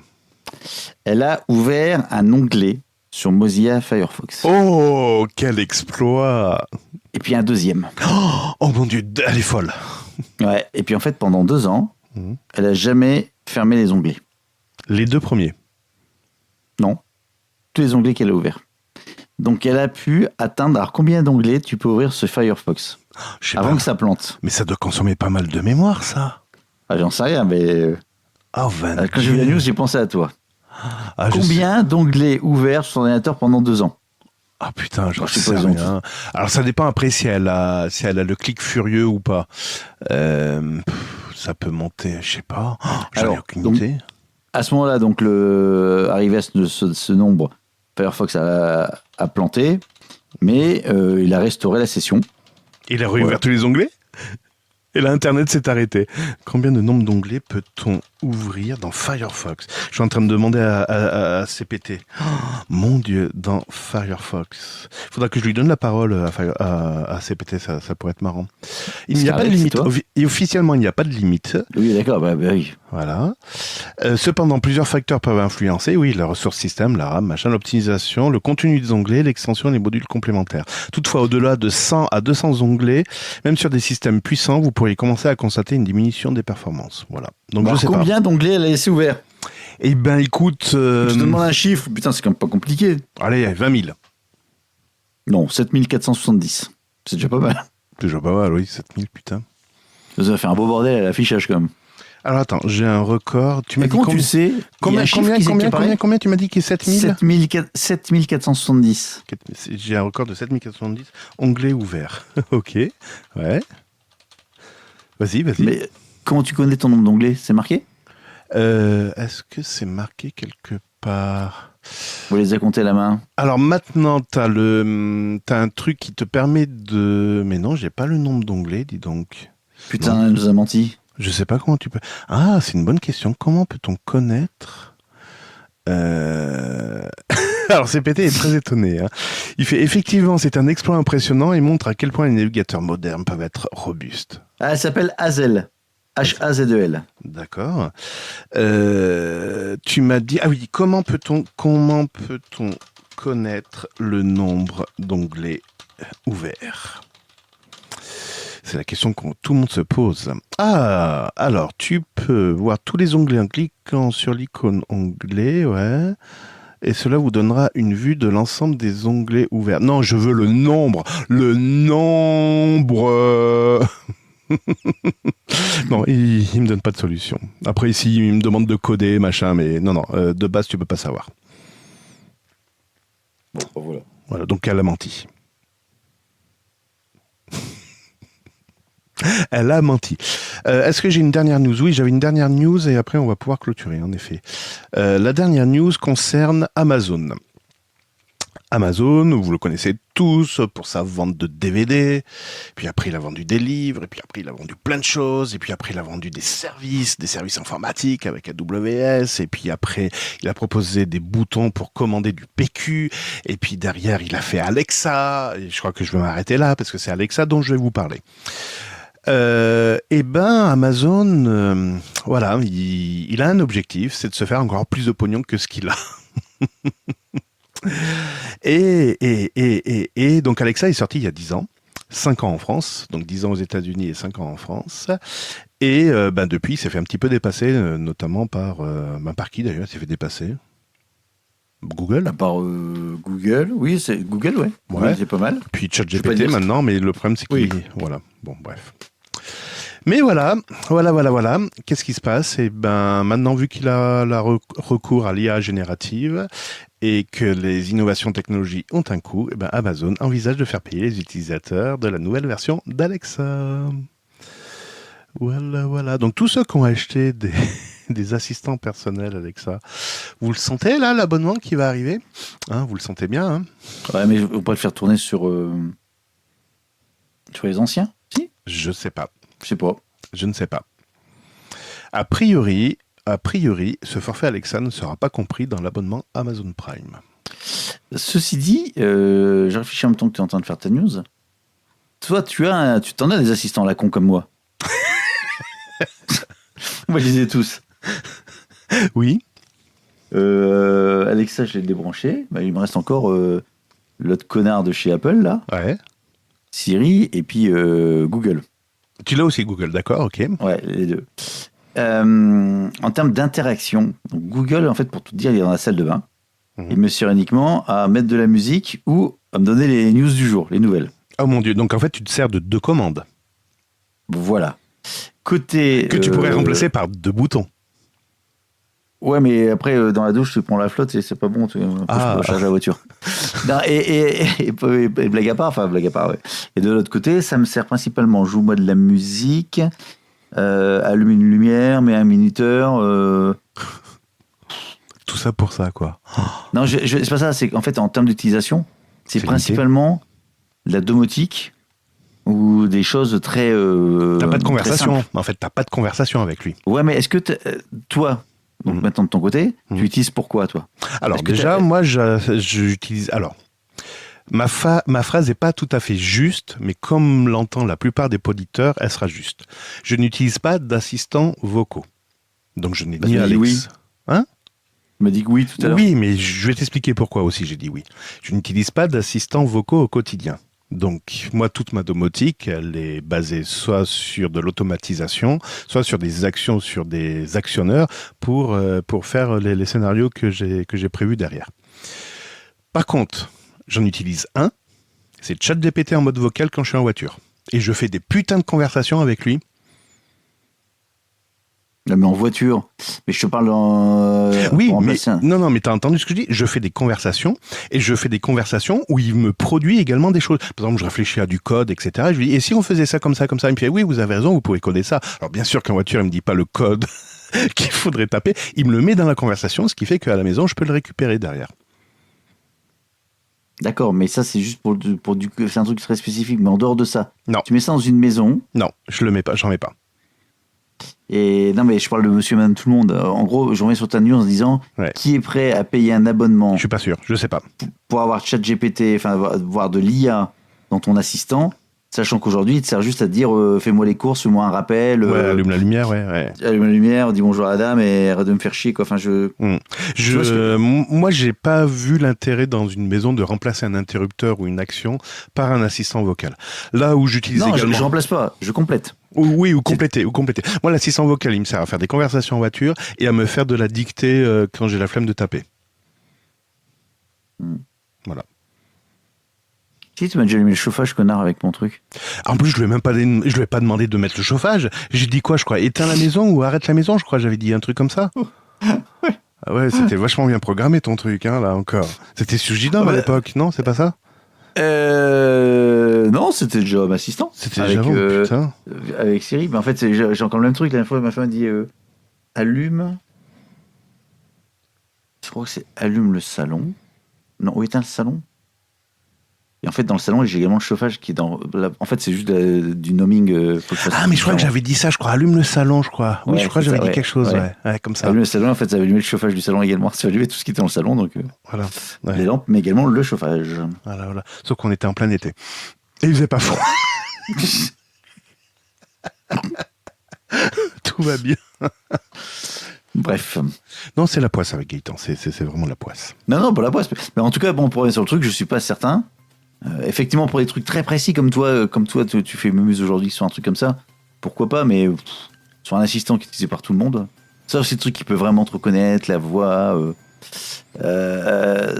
Elle a ouvert un onglet sur Mozilla Firefox. Oh, quel exploit! Et puis un deuxième. Oh mon Dieu, elle est folle. Ouais, et puis en fait, pendant 2 ans, elle a jamais fermé les onglets. Les 2 premiers? Non, tous les onglets qu'elle a ouverts. Donc elle a pu atteindre... Alors combien d'onglets tu peux ouvrir sur Firefox avant que ça plante? Mais ça doit consommer pas mal de mémoire, ça. Ah, j'en sais rien, mais... Oh, quand j'ai vu la news, j'ai pensé à toi. Ah, combien d'onglets ouverts sur son ordinateur pendant 2 ans? Ah putain, je sais rien. Alors ça dépend après si elle a le clic furieux ou pas. Ça peut monter, je sais pas. J'en ai aucune idée. À ce moment-là, donc arrivé à ce nombre, Firefox a planté, mais il a restauré la session. Il a réouvert tous les onglets? Et l'Internet s'est arrêté. Combien de nombre d'onglets peut-on ouvrir dans Firefox? Je suis en train de demander à CPT. Oh, mon Dieu, dans Firefox. Il faudra que je lui donne la parole à CPT, ça pourrait être marrant. Il n'y a pas de limite. Et officiellement, il n'y a pas de limite. Oui, d'accord, bah oui. Voilà. Cependant, plusieurs facteurs peuvent influencer. Oui, la ressource système, la RAM, machin, l'optimisation, le contenu des onglets, l'extension et les modules complémentaires. Toutefois, au-delà de 100 à 200 onglets, même sur des systèmes puissants, vous pourriez commencer à constater une diminution des performances. Voilà. Donc, je sais pas. Combien d'onglets elle a laissé ouverts? Eh ben, écoute... Je te demande un chiffre. Putain, c'est quand même pas compliqué. Allez, 20 000. Non, 7470. C'est déjà pas mal. C'est déjà pas mal, oui, 7000, putain. Ça va faire un beau bordel à l'affichage, quand même. Alors, attends, j'ai un record. Tu m'as dit comment tu sais? Combien tu m'as dit qu'il est 7000? 7470. J'ai un record de 7470 onglets ouverts. Ok, ouais. Vas-y. Mais comment tu connais ton nombre d'onglets? C'est marqué? Est-ce que c'est marqué quelque part? Vous les avez comptés à la main? Alors maintenant, t'as un truc qui te permet de... Mais non, j'ai pas le nombre d'onglets, dis donc. Putain, elle nous a menti. Je sais pas comment tu peux... Ah, c'est une bonne question. Comment peut-on connaître... Alors CPT est très étonné. Hein. Il fait effectivement, c'est un exploit impressionnant et montre à quel point les navigateurs modernes peuvent être robustes. Ah, elle s'appelle Hazel. H-A-Z-E-L. D'accord. Tu m'as dit... Ah oui, comment peut-on connaître le nombre d'onglets ouverts? C'est la question que tout le monde se pose. Ah, alors, tu peux voir tous les onglets en cliquant sur l'icône onglet, ouais. et cela vous donnera une vue de l'ensemble des onglets ouverts. Non, je veux le nombre. Le nombre. Non, il me donne pas de solution. Après, ici, il me demande de coder, machin, mais non, de base, tu peux pas savoir. Bon, voilà. Voilà, donc elle a menti. Elle a menti. Est-ce que j'ai une dernière news ? Oui, j'avais une dernière news et après on va pouvoir clôturer, en effet. La dernière news concerne Amazon. Amazon, vous le connaissez tous pour sa vente de DVD, puis après il a vendu des livres, et puis après il a vendu plein de choses, et puis après il a vendu des services informatiques avec AWS, et puis après il a proposé des boutons pour commander du PQ, et puis derrière il a fait Alexa, et je crois que je vais m'arrêter là parce que c'est Alexa dont je vais vous parler. Amazon, voilà, il a un objectif, c'est de se faire encore plus de pognon que ce qu'il a. Et donc Alexa est sorti il y a 10 ans, 5 ans en France, donc 10 ans aux États-Unis et 5 ans en France. Et depuis, il s'est fait un petit peu dépasser, notamment par qui d'ailleurs il s'est fait dépasser ? Google ? Par Google, oui, c'est Google, ouais. Ouais. C'est pas mal. Puis ChatGPT maintenant, mais le problème c'est qu'il... Voilà, bon bref. Mais voilà. Qu'est-ce qui se passe ? Eh ben, maintenant, vu qu'il a recours à l'IA générative et que les innovations technologiques ont un coût, eh ben, Amazon envisage de faire payer les utilisateurs de la nouvelle version d'Alexa. Voilà. Donc, tous ceux qui ont acheté des assistants personnels Alexa, vous le sentez là, l'abonnement qui va arriver ? Hein, vous le sentez bien, hein ? Ouais, mais on peut pas le faire tourner sur les anciens, si ? Je sais pas. Je sais pas. Je ne sais pas. A priori, ce forfait Alexa ne sera pas compris dans l'abonnement Amazon Prime. Ceci dit, je réfléchis en même temps que tu es en train de faire ta news. Toi, tu t'en as des assistants à la con comme moi. Moi, je les ai tous. Oui. Alexa, je l'ai débranché. Bah, il me reste encore l'autre connard de chez Apple, là. Ouais. Siri et puis Google. Tu l'as aussi Google, d'accord, ok. Ouais, les deux. En termes d'interaction, donc Google, en fait, pour tout dire, il est dans la salle de bain. Il me sert uniquement à mettre de la musique ou à me donner les news du jour, les nouvelles. Oh mon Dieu, donc en fait, tu te sers de 2 commandes. Voilà. Côté... Que tu pourrais remplacer par 2 boutons. Ouais, mais après, dans la douche, tu prends la flotte et c'est pas bon. Après, je peux recharger la voiture. Non, et blague à part, ouais. Et de l'autre côté, ça me sert principalement, joue-moi de la musique, allume une lumière, mets un minuteur. Tout ça pour ça, quoi. Non, c'est pas ça. C'est qu'en fait, en termes d'utilisation, c'est principalement de la domotique ou des choses très. T'as pas de conversation. En fait, t'as pas de conversation avec lui. Ouais, mais est-ce que toi. Donc maintenant de ton côté, tu utilises pourquoi toi ? Alors déjà, moi j'utilise... Alors, ma phrase n'est pas tout à fait juste, mais comme l'entend la plupart des auditeurs, elle sera juste. Je n'utilise pas d'assistants vocaux. Donc je n'ai ni Alex... Oui. Hein ? Tu m'as dit que oui tout à l'heure. Oui, mais je vais t'expliquer pourquoi aussi j'ai dit oui. Je n'utilise pas d'assistants vocaux au quotidien. Donc, moi, toute ma domotique, elle est basée soit sur de l'automatisation, soit sur des actions, sur des actionneurs pour faire les scénarios que j'ai prévus derrière. Par contre, j'en utilise un, c'est ChatGPT en mode vocal quand je suis en voiture. Et je fais des putains de conversations avec lui. Non, mais en voiture. Mais je te parle en... Oui, mais non, mais t'as entendu ce que je dis ? Je fais des conversations, et je fais des conversations où il me produit également des choses. Par exemple, je réfléchis à du code, etc. Je lui dis, et si on faisait ça comme ça ? Il me fait, oui, vous avez raison, vous pouvez coder ça. Alors bien sûr qu'en voiture, il me dit pas le code qu'il faudrait taper. Il me le met dans la conversation, ce qui fait qu'à la maison, je peux le récupérer derrière. D'accord, mais ça, c'est juste pour du... C'est un truc très spécifique, mais en dehors de ça. Non. Tu mets ça dans une maison. Non, je le mets pas, j'en mets pas. Et non, mais je parle de monsieur et madame tout le monde. En gros, je remets sur ta news en disant qui est prêt à payer un abonnement. Je suis pas sûr, je sais pas. Pour avoir ChatGPT, enfin, voir de l'IA dans ton assistant, sachant qu'aujourd'hui, il te sert juste à te dire fais-moi les courses, fais-moi un rappel. Ouais, allume la lumière, ouais. Allume la lumière, dis bonjour à la dame et arrête de me faire chier, quoi. Enfin, Moi, j'ai pas vu l'intérêt dans une maison de remplacer un interrupteur ou une action par un assistant vocal. Là où j'utilise également... Non, je remplace pas, je complète. Oui, ou compléter. Moi, l'assistant vocal, il me sert à faire des conversations en voiture et à me faire de la dictée quand j'ai la flemme de taper. Voilà. Si, tu m'as déjà allumé le chauffage, connard, avec mon truc. En plus, je lui ai pas demandé de mettre le chauffage. J'ai dit quoi, je crois, éteins la maison ou arrête la maison, je crois, j'avais dit un truc comme ça. Ouais. Ah ouais, c'était vachement bien programmé ton truc, hein, là encore. C'était sur J-Dom à l'époque, non, c'est pas ça? Non, c'était le job assistant. C'était avec, déjà bon, putain. avec Siri. Mais en fait, j'ai encore le même truc. La dernière fois, ma femme m'a dit allume. Je crois que c'est allume le salon. Non, ou éteins le salon. Et en fait, dans le salon, j'ai également le chauffage qui est dans. En fait, c'est juste du noming. Ah, mais je crois que j'avais dit ça, je crois. Allume le salon, je crois. Oui, Ouais, je crois que c'est j'avais ça, dit quelque chose, ouais, comme ça. Allume le salon, en fait, ça va allumer le chauffage du salon également. Ça va allumer tout ce qui était dans le salon, donc Voilà. Ouais. les lampes, mais également le chauffage. Voilà. Sauf qu'on était en plein été. Et il faisait pas froid. Tout va bien. Bref. Non, c'est la poisse avec Gaëtan. C'est vraiment la poisse. Non, pas la poisse. Mais en tout cas, bon, pour revenir sur le truc, je suis pas certain. Effectivement, pour des trucs très précis comme toi, tu fais Mumuse aujourd'hui sur un truc comme ça, pourquoi pas, mais sur un assistant qui est utilisé par tout le monde, ça c'est le truc qui peut vraiment te reconnaître, la voix.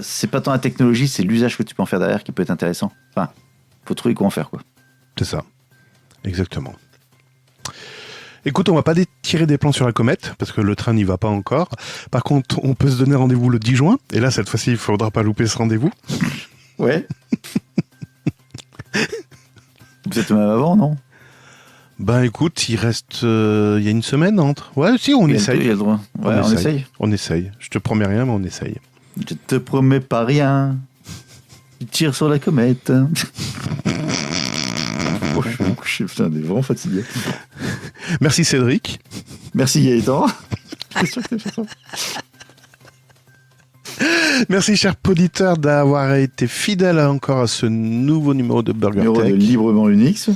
C'est pas tant la technologie, c'est l'usage que tu peux en faire derrière qui peut être intéressant. Enfin, faut trouver quoi en faire, quoi. C'est ça. Exactement. Écoute, on va pas tirer des plans sur la comète, parce que le train n'y va pas encore. Par contre, on peut se donner rendez-vous le 10 juin, et là, cette fois-ci, il faudra pas louper ce rendez-vous. Ouais. Peut-être même avant, non? Ben écoute, il reste... il y a une semaine entre... Ouais, si, on essaye. Il y a le droit. Ouais, on essaye. On essaye. Je te promets rien, mais on essaye. Je te promets pas rien. Tu tires sur la comète. Oh, je vais me coucher, putain, on est vraiment fatigué. Merci Cédric. Merci Gaëtan. Merci cher auditeur d'avoir été fidèle encore à ce nouveau numéro de Burger Numéro Tech. de Librement Unix.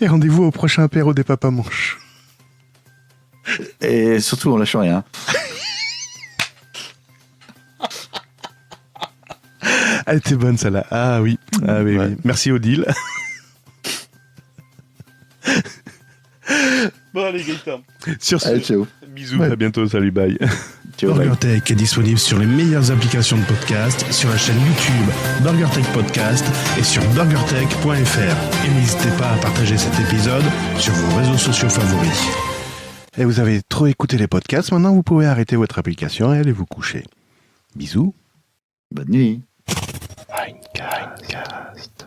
Et rendez-vous au prochain apéro des Papas Manches. Et surtout, on lâche rien. Elle était bonne celle-là. Ah oui. Ah oui, Ouais. oui. Merci Odile. Bon allez Gaëtan. Sur ce, Allez, ciao. bisous, Ouais. à bientôt, salut, bye. Ciao, bye. BurgerTech est disponible sur les meilleures applications de podcast, sur la chaîne YouTube BurgerTech Podcast et sur burgertech.fr. Et n'hésitez pas à partager cet épisode sur vos réseaux sociaux favoris. Et vous avez trop écouté les podcasts, maintenant vous pouvez arrêter votre application et aller vous coucher. Bisous. Bonne nuit. Winecast.